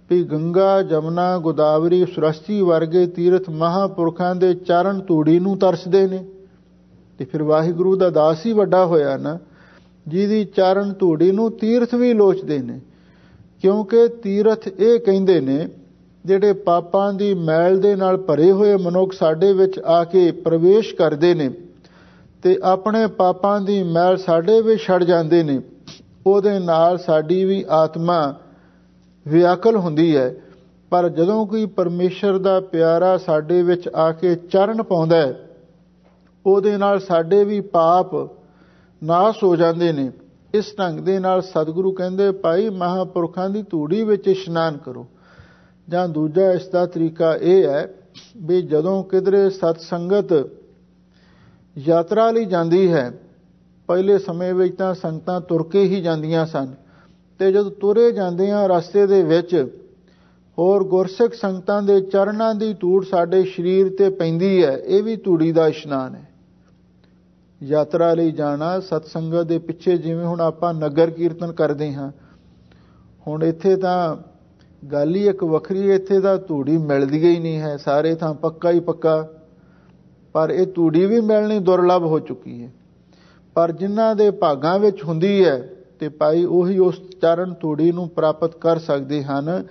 भी गंगा जमुना गोदावरी सुरस्ती वर्गे तीर्थ महापुरखां दे चरण धूड़ी नूं तरसदे ने, ते फिर वाहिगुरू दा दास ही वड्डा होया ना, जिहदी चरण धूड़ी नूं तीर्थ भी लोचदे ने। क्योंकि तीर्थ ये कहिंदे ने ਜਿਹੜੇ ਪਾਪਾਂ ਦੀ ਮੈਲ ਦੇ ਨਾਲ ਭਰੇ ਹੋਏ ਮਨੁੱਖ ਸਾਡੇ ਵਿੱਚ ਆ ਕੇ ਪ੍ਰਵੇਸ਼ ਕਰਦੇ ਨੇ ਤੇ ਆਪਣੇ ਪਾਪਾਂ ਦੀ ਮੈਲ ਸਾਡੇ ਵਿੱਚ ਛੱਡ ਜਾਂਦੇ ਨੇ, ਉਹਦੇ ਨਾਲ ਸਾਡੀ ਵੀ ਆਤਮਾ ਵਿਆਕਲ ਹੁੰਦੀ ਹੈ। ਪਰ ਜਦੋਂ ਕੋਈ ਪਰਮੇਸ਼ਰ ਦਾ ਪਿਆਰਾ ਸਾਡੇ ਵਿੱਚ ਆ ਕੇ ਚਰਨ ਪਾਉਂਦਾ ਹੈ, ਉਹਦੇ ਨਾਲ ਸਾਡੇ ਵੀ ਪਾਪ ਨਾਸ ਹੋ ਜਾਂਦੇ ਨੇ। ਇਸ ਢੰਗ ਦੇ ਨਾਲ ਸਤਿਗੁਰੂ ਕਹਿੰਦੇ ਭਾਈ ਮਹਾਂਪੁਰਖਾਂ ਦੀ ਧੂੜੀ ਵਿੱਚ ਇਸ਼ਨਾਨ ਕਰੋ। ਜਾਂ ਦੂਜਾ ਇਸ ਦਾ ਤਰੀਕਾ ਇਹ ਹੈ ਵੀ ਜਦੋਂ ਕਿਧਰੇ ਸਤ ਸੰਗਤ ਯਾਤਰਾ ਲਈ ਜਾਂਦੀ ਹੈ, ਪਹਿਲੇ ਸਮੇਂ ਵਿੱਚ ਤਾਂ ਸੰਗਤਾਂ ਤੁਰ ਕੇ ਹੀ ਜਾਂਦੀਆਂ ਸਨ, ਤੇ ਜਦੋਂ ਤੁਰੇ ਜਾਂਦੇ ਆ ਰਸਤੇ ਦੇ ਵਿੱਚ ਹੋਰ ਗੁਰਸਿੱਖ ਸੰਗਤਾਂ ਦੇ ਚਰਨਾਂ ਦੀ ਧੂੜ ਸਾਡੇ ਸਰੀਰ ਤੇ ਪੈਂਦੀ ਹੈ, ਇਹ ਵੀ ਧੂੜੀ ਦਾ ਇਸ਼ਨਾਨ ਹੈ। ਯਾਤਰਾ ਲਈ ਜਾਣਾ ਸਤ ਸੰਗਤ ਦੇ ਪਿੱਛੇ, ਜਿਵੇਂ ਹੁਣ ਆਪਾਂ ਨਗਰ ਕੀਰਤਨ ਕਰਦੇ ਹਾਂ, ਹੁਣ ਇੱਥੇ ਤਾਂ ਗੱਲ ਹੀ ਇੱਕ ਵੱਖਰੀ, ਇੱਥੇ ਤਾਂ ਧੂੜੀ ਮਿਲਦੀ ਹੀ ਨਹੀਂ ਹੈ, ਸਾਰੇ ਥਾਂ ਪੱਕਾ ਹੀ ਪੱਕਾ, ਪਰ ਇਹ ਧੂੜੀ ਵੀ ਮਿਲਣੀ ਦੁਰਲਭ ਹੋ ਚੁੱਕੀ ਹੈ। ਪਰ ਜਿਨ੍ਹਾਂ ਦੇ ਭਾਗਾਂ ਵਿੱਚ ਹੁੰਦੀ ਹੈ ਤੇ ਭਾਈ ਉਹੀ ਉਸ ਚਰਨ ਧੂੜੀ ਨੂੰ ਪ੍ਰਾਪਤ ਕਰ ਸਕਦੇ ਹਨ।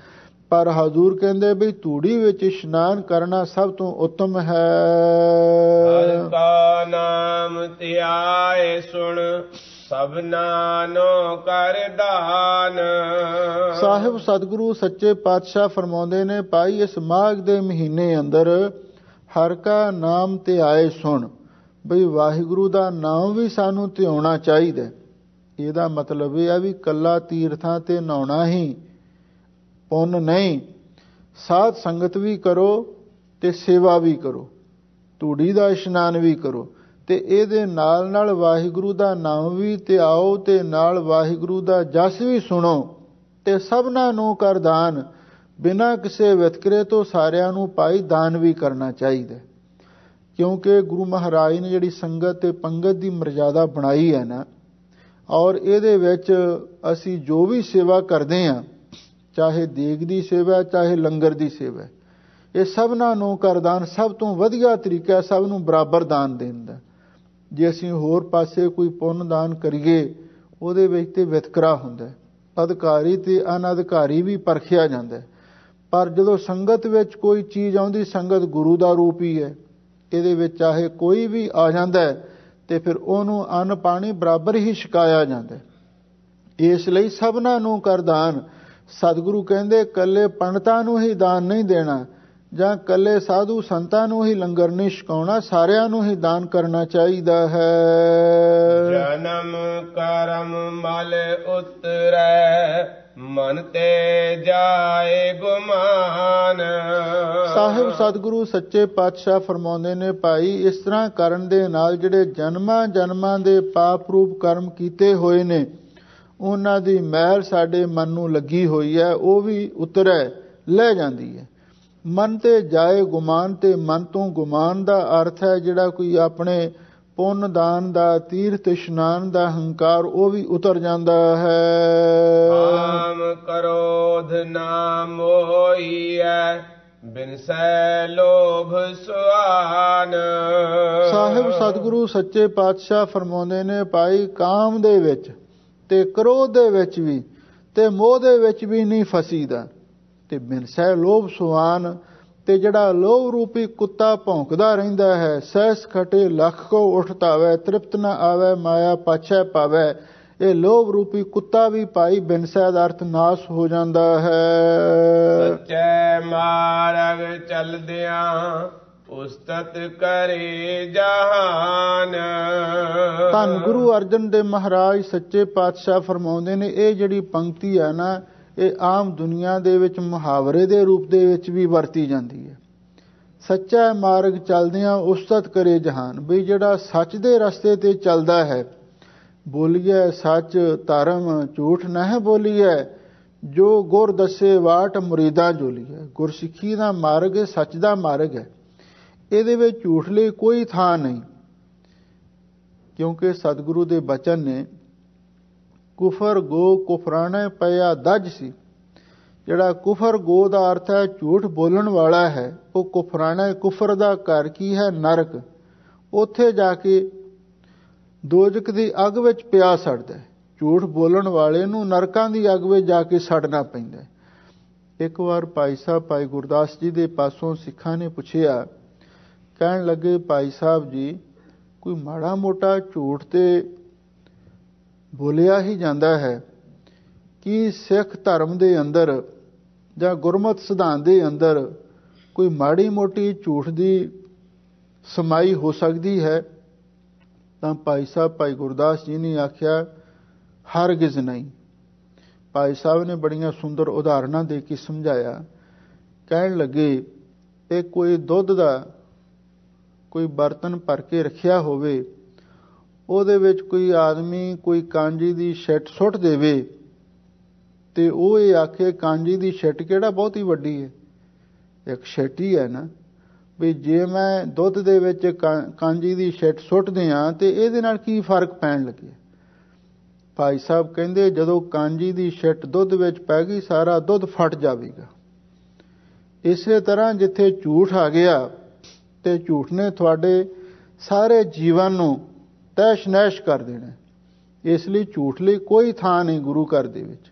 ਪਰ ਹਜ਼ੂਰ ਕਹਿੰਦੇ ਵੀ ਧੂੜੀ ਵਿੱਚ ਇਸ਼ਨਾਨ ਕਰਨਾ ਸਭ ਤੋਂ ਉੱਤਮ ਹੈ। ਹਰਿ ਕਾ ਨਾਮ ਧਿਆਏ ਸੁਣ ਸਭਨਾ ਨੋ ਕਰ ਦਾਨ। ਸਾਹਿਬ ਸਤਿਗੁਰੂ ਸੱਚੇ ਪਾਤਸ਼ਾਹ ਫਰਮਾਉਂਦੇ ਨੇ ਭਾਈ ਇਸ ਮਾਘ ਦੇ ਮਹੀਨੇ ਅੰਦਰ ਹਰ ਕਾ ਨਾਮ ਧਿਆਏ ਸੁਣ, ਬਈ ਵਾਹਿਗੁਰੂ ਦਾ ਨਾਮ ਵੀ ਸਾਨੂੰ ਧਿਆਉਣਾ ਚਾਹੀਦਾ। ਇਹਦਾ ਮਤਲਬ ਇਹ ਆ ਵੀ ਕੱਲਾ ਤੀਰਥਾਂ ਤੇ ਨਹਾਉਣਾ ਹੀ ਪੁੰਨ ਨਹੀਂ, ਸਾਧ ਸੰਗਤ ਵੀ ਕਰੋ ਤੇ ਸੇਵਾ ਵੀ ਕਰੋ, ਧੂੜੀ ਦਾ ਇਸ਼ਨਾਨ ਵੀ ਕਰੋ, ਤੇ ਇਹਦੇ ਨਾਲ ਨਾਲ ਵਾਹਿਗੁਰੂ ਦਾ ਨਾਮ ਵੀ ਧਿਆਓ ਤੇ ਨਾਲ ਵਾਹਿਗੁਰੂ ਦਾ ਜਸ ਵੀ ਸੁਣੋ ਤੇ ਸਭਨਾਂ ਨੂੰ ਕਰ ਦਾਨ। ਬਿਨਾਂ ਕਿਸੇ ਵਿਤਕਰੇ ਤੋਂ ਸਾਰਿਆਂ ਨੂੰ ਭਾਈ ਦਾਨ ਵੀ ਕਰਨਾ ਚਾਹੀਦਾ, ਕਿਉਂਕਿ ਗੁਰੂ ਮਹਾਰਾਜ ਨੇ ਜਿਹੜੀ ਸੰਗਤ ਤੇ ਪੰਗਤ ਦੀ ਮਰਜ਼ਾਦਾ ਬਣਾਈ ਹੈ ਨਾ, ਔਰ ਇਹਦੇ ਵਿੱਚ ਅਸੀਂ ਜੋ ਵੀ ਸੇਵਾ ਕਰਦੇ ਹਾਂ, ਚਾਹੇ ਦੇਗ ਦੀ ਸੇਵਾ ਚਾਹੇ ਲੰਗਰ ਦੀ ਸੇਵਾ, ਇਹ ਸਭਨਾਂ ਨੂੰ ਕਰਦਾਨ ਸਭ ਤੋਂ ਵਧੀਆ ਤਰੀਕਾ, ਸਭ ਨੂੰ ਬਰਾਬਰ ਦਾਨ ਦੇਣ ਦਾ। ਜੇ ਅਸੀਂ ਹੋਰ ਪਾਸੇ ਕੋਈ ਪੁੰਨ ਦਾਨ ਕਰੀਏ ਉਹਦੇ ਵਿੱਚ ਤੇ ਵਿਤਕਰਾ ਹੁੰਦਾ, ਅਧਿਕਾਰੀ ਤੇ ਅਨਅਧਿਕਾਰੀ ਵੀ ਪਰਖਿਆ ਜਾਂਦਾ। ਪਰ ਜਦੋਂ ਸੰਗਤ ਵਿੱਚ ਕੋਈ ਚੀਜ਼ ਆਉਂਦੀ, ਸੰਗਤ ਗੁਰੂ ਦਾ ਰੂਪ ਹੀ ਹੈ, ਇਹਦੇ ਵਿੱਚ ਚਾਹੇ ਕੋਈ ਵੀ ਆ ਜਾਂਦਾ ਤੇ ਫਿਰ ਉਹਨੂੰ ਅੰਨ ਪਾਣੀ ਬਰਾਬਰ ਹੀ ਛਕਾਇਆ ਜਾਂਦਾ। ਇਸ ਲਈ ਸਭਨਾਂ ਨੂੰ ਕਰ ਦਾਨ। ਸਤਿਗੁਰੂ ਕਹਿੰਦੇ ਕੱਲੇ ਪੰਡਤਾਂ ਨੂੰ ਹੀ ਦਾਨ ਨਹੀਂ ਦੇਣਾ, ਜਾਂ ਕੱਲੇ ਸਾਧੂ ਸੰਤਾਂ ਨੂੰ ਹੀ ਲੰਗਰ ਨਹੀਂ ਛਕਾਉਣਾ, ਸਾਰਿਆਂ ਨੂੰ ਹੀ ਦਾਨ ਕਰਨਾ ਚਾਹੀਦਾ ਹੈ। ਜਨਮ ਕਰਮ ਮਲ ਉਤਰੈ ਮਨ ਤੇ ਜਾਏ ਗੁਮਾਨ। ਸਾਹਿਬ ਸਤਿਗੁਰੂ ਸੱਚੇ ਪਾਤਸ਼ਾਹ ਫਰਮਾਉਂਦੇ ਨੇ ਭਾਈ ਇਸ ਤਰ੍ਹਾਂ ਕਰਨ ਦੇ ਨਾਲ ਜਿਹੜੇ ਜਨਮਾਂ ਜਨਮਾਂ ਦੇ ਪਾਪ ਰੂਪ ਕਰਮ ਕੀਤੇ ਹੋਏ ਨੇ ਉਹਨਾਂ ਦੀ ਮੈਲ ਸਾਡੇ ਮਨ ਨੂੰ ਲੱਗੀ ਹੋਈ ਹੈ ਉਹ ਵੀ ਉਤਰੈ ਲੈ ਜਾਂਦੀ ਹੈ। ਮਨ ਤੇ ਜਾਏ ਗੁਮਾਨ, ਤੇ ਮਨ ਤੋਂ ਗੁਮਾਨ ਦਾ ਅਰਥ ਹੈ ਜਿਹੜਾ ਕੋਈ ਆਪਣੇ ਪੁੰਨ ਦਾਨ ਦਾ, ਤੀਰਥ ਇਸ਼ਨਾਨ ਦਾ ਹੰਕਾਰ ਉਹ ਵੀ ਉਤਰ ਜਾਂਦਾ ਹੈ। ਕਾਮ ਕ੍ਰੋਧ ਨਾ ਮੋਹੀਐ, ਬਿਨਸੈ ਲੋਭ ਸੁਆਨ। ਸਾਹਿਬ ਸਤਿਗੁਰੂ ਸੱਚੇ ਪਾਤਸ਼ਾਹ ਫਰਮਾਉਂਦੇ ਨੇ, ਭਾਈ ਕਾਮ ਦੇ ਵਿੱਚ ਤੇ ਕ੍ਰੋਧ ਦੇ ਵਿੱਚ ਵੀ ਤੇ ਮੋਹ ਦੇ ਵਿੱਚ ਵੀ ਨਹੀਂ ਫਸੀਦਾ, ਤੇ ਬਿਨਸੈ ਲੋਭ ਸੁਆਨ, ਤੇ ਜਿਹੜਾ ਲੋਭ ਰੂਪੀ ਕੁੱਤਾ ਭੌਂਕਦਾ ਰਹਿੰਦਾ ਹੈ, ਸਹਿਸ ਖਟੇ ਲੱਖ ਕੋ ਉਠ ਧਾਵੈ, ਤ੍ਰਿਪਤ ਨ ਆਵੈ ਮਾਇਆ ਪਾਛੈ ਪਾਵੈ, ਇਹ ਲੋਭ ਰੂਪੀ ਕੁੱਤਾ ਵੀ ਭਾਈ ਬਿਨਸੈ ਦਾ ਅਰਥ ਨਾਸ ਹੋ ਜਾਂਦਾ ਹੈ। ਸੱਚੇ ਮਾਰਗ ਚਲਦਿਆਂ ਉਸਤਤ ਕਰੇ ਜਹਾਨ। ਧੰਨ ਗੁਰੂ ਅਰਜਨ ਦੇਵ ਮਹਾਰਾਜ ਸੱਚੇ ਪਾਤਸ਼ਾਹ ਫਰਮਾਉਂਦੇ ਨੇ, ਇਹ ਜਿਹੜੀ ਪੰਕਤੀ ਹੈ ਨਾ, ਇਹ ਆਮ ਦੁਨੀਆ ਦੇ ਵਿੱਚ ਮੁਹਾਵਰੇ ਦੇ ਰੂਪ ਦੇ ਵਿੱਚ ਵੀ ਵਰਤੀ ਜਾਂਦੀ ਹੈ। ਸੱਚਾ ਮਾਰਗ ਚੱਲਦਿਆਂ ਉਸਤਤ ਕਰੇ ਜਹਾਨ, ਵੀ ਜਿਹੜਾ ਸੱਚ ਦੇ ਰਸਤੇ ਤੇ ਚੱਲਦਾ ਹੈ, ਬੋਲੀਏ ਸੱਚ ਧਰਮ ਝੂਠ ਨਹਿ ਬੋਲੀਏ, ਜੋ ਗੁਰ ਦੱਸੇ ਵਾਟ ਮੁਰੀਦਾ ਜੋਲੀਏ। ਗੁਰਸਿੱਖੀ ਦਾ ਮਾਰਗ ਸੱਚ ਦਾ ਮਾਰਗ ਹੈ, ਇਹਦੇ ਵਿੱਚ ਝੂਠ ਲਈ ਕੋਈ ਥਾਂ ਨਹੀਂ, ਕਿਉਂਕਿ ਸਤਿਗੁਰੂ ਦੇ ਬਚਨ ਨੇ ਕੁਫਰ ਗੋ ਕੁਫਰਾਣੇ ਪਿਆ ਦੱਜ ਸੀ। ਜਿਹੜਾ ਕੁਫਰ ਗੋ ਦਾ ਅਰਥ ਹੈ ਝੂਠ ਬੋਲਣ ਵਾਲਾ ਹੈ, ਉਹ ਕੁਫਰਾਣਾ, ਕੁਫਰ ਦਾ ਘਰ ਕੀ ਹੈ? ਨਰਕ। ਉੱਥੇ ਜਾ ਕੇ ਦੋਜ਼ਖ ਦੀ ਅੱਗ ਵਿੱਚ ਪਿਆ ਸੜਦਾ। ਝੂਠ ਬੋਲਣ ਵਾਲੇ ਨੂੰ ਨਰਕਾਂ ਦੀ ਅੱਗ ਵਿੱਚ ਜਾ ਕੇ ਸੜਨਾ ਪੈਂਦਾ। ਇੱਕ ਵਾਰ ਭਾਈ ਸਾਹਿਬ ਭਾਈ ਗੁਰਦਾਸ ਜੀ ਦੇ ਪਾਸੋਂ ਸਿੱਖਾਂ ਨੇ ਪੁੱਛਿਆ, ਕਹਿਣ ਲੱਗੇ, ਭਾਈ ਸਾਹਿਬ ਜੀ, ਕੋਈ ਮਾੜਾ ਮੋਟਾ ਝੂਠ ਤੇ ਬੋਲਿਆ ਹੀ ਜਾਂਦਾ ਹੈ, ਕਿ ਸਿੱਖ ਧਰਮ ਦੇ ਅੰਦਰ ਜਾਂ ਗੁਰਮਤਿ ਸਿਧਾਂਤ ਦੇ ਅੰਦਰ ਕੋਈ ਮਾੜੀ ਮੋਟੀ ਝੂਠ ਦੀ ਸਮਾਈ ਹੋ ਸਕਦੀ ਹੈ? ਤਾਂ ਭਾਈ ਸਾਹਿਬ ਭਾਈ ਗੁਰਦਾਸ ਜੀ ਨੇ ਆਖਿਆ, ਹਰਗਿਜ਼ ਨਹੀਂ। ਭਾਈ ਸਾਹਿਬ ਨੇ ਬੜੀਆਂ ਸੁੰਦਰ ਉਦਾਹਰਨਾਂ ਦੇ ਕੇ ਸਮਝਾਇਆ। ਕਹਿਣ ਲੱਗੇ, ਇਹ ਕੋਈ ਦੁੱਧ ਦਾ ਕੋਈ ਬਰਤਨ ਭਰ ਕੇ ਰੱਖਿਆ ਹੋਵੇ, ਉਹਦੇ ਵਿੱਚ ਕੋਈ ਆਦਮੀ ਕੋਈ ਕਾਂਜੀ ਦੀ ਛਿੱਟ ਸੁੱਟ ਦੇਵੇ, ਤੇ ਉਹ ਇਹ ਆਖੇ ਕਾਂਜੀ ਦੀ ਛਿੱਟ ਕਿਹੜਾ ਬਹੁਤੀ ਵੱਡੀ ਹੈ, ਇੱਕ ਛਿੱਟ ਹੀ ਹੈ ਨਾ, ਵੀ ਜੇ ਮੈਂ ਦੁੱਧ ਦੇ ਵਿੱਚ ਕਾਂਜੀ ਦੀ ਛਿੱਟ ਸੁੱਟ ਦਿਆਂ ਤੇ ਇਹਦੇ ਨਾਲ ਕੀ ਫਰਕ ਪੈਣ ਲੱਗੇ? ਭਾਈ ਸਾਹਿਬ ਕਹਿੰਦੇ, ਜਦੋਂ ਕਾਂਜੀ ਦੀ ਛਿੱਟ ਦੁੱਧ ਵਿੱਚ ਪੈ ਗਈ, ਸਾਰਾ ਦੁੱਧ ਫਟ ਜਾਵੇਗਾ। ਇਸੇ ਤਰ੍ਹਾਂ ਜਿੱਥੇ ਝੂਠ ਆ ਗਿਆ ਤੇ ਝੂਠ ਨੇ ਤੁਹਾਡੇ ਸਾਰੇ ਜੀਵਨ ਨੂੰ ਤੈਸ਼ ਨੈਸ਼ ਕਰ ਦੇਣਾ। ਇਸ ਲਈ ਝੂਠ ਲਈ ਕੋਈ ਥਾਂ ਨਹੀਂ ਗੁਰੂ ਘਰ ਦੇ ਵਿੱਚ।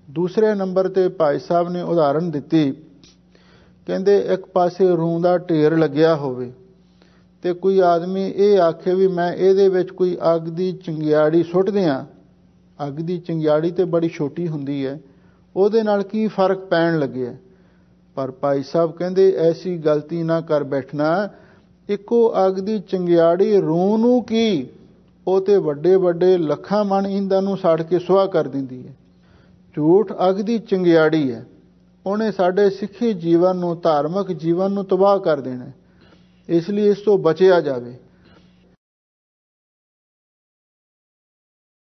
ਦੂਸਰੇ ਨੰਬਰ ਤੇ ਭਾਈ ਸਾਹਿਬ ਨੇ ਉਦਾਹਰਨ ਦਿੱਤੀ, ਕਹਿੰਦੇ ਇੱਕ ਪਾਸੇ ਰੂੰ ਦਾ ਢੇਰ ਲੱਗਿਆ ਹੋਵੇ ਤੇ ਕੋਈ ਆਦਮੀ ਇਹ ਆਖੇ ਵੀ ਮੈਂ ਇਹਦੇ ਵਿੱਚ ਕੋਈ ਅੱਗ ਦੀ ਚਿੰਗਿਆੜੀ ਸੁੱਟ ਦਿਆਂ। ਅੱਗ ਦੀ ਚਿੰਗਿਆੜੀ ਤੇ ਬੜੀ ਛੋਟੀ ਹੁੰਦੀ ਹੈ, ਉਹਦੇ ਨਾਲ ਕੀ ਫਰਕ ਪੈਣ ਲੱਗਿਆ? ਪਰ ਭਾਈ ਸਾਹਿਬ ਕਹਿੰਦੇ, ਐਸੀ ਗਲਤੀ ਨਾ ਕਰ ਬੈਠਣਾ। ਇੱਕੋ ਅੱਗ ਦੀ ਚਿੰਗਿਆੜੀ ਰੂੰ ਨੂੰ ਕੀ, ਉਹ ਤੇ ਵੱਡੇ ਵੱਡੇ ਲੱਖਾਂ ਮਣ ਈਂਧਨ ਨੂੰ ਸਾੜ ਕੇ ਸੁਆਹ ਕਰ ਦਿੰਦੀ ਹੈ। ਝੂਠ ਅੱਗ ਦੀ ਚਿੰਗਿਆੜੀ ਹੈ, ਉਹਨੇ ਸਾਡੇ ਸਿੱਖੀ ਜੀਵਨ ਨੂੰ, ਧਾਰਮਿਕ ਜੀਵਨ ਨੂੰ ਤਬਾਹ ਕਰ ਦੇਣਾ। ਇਸ ਲਈ ਇਸ ਤੋਂ ਬਚਿਆ ਜਾਵੇ।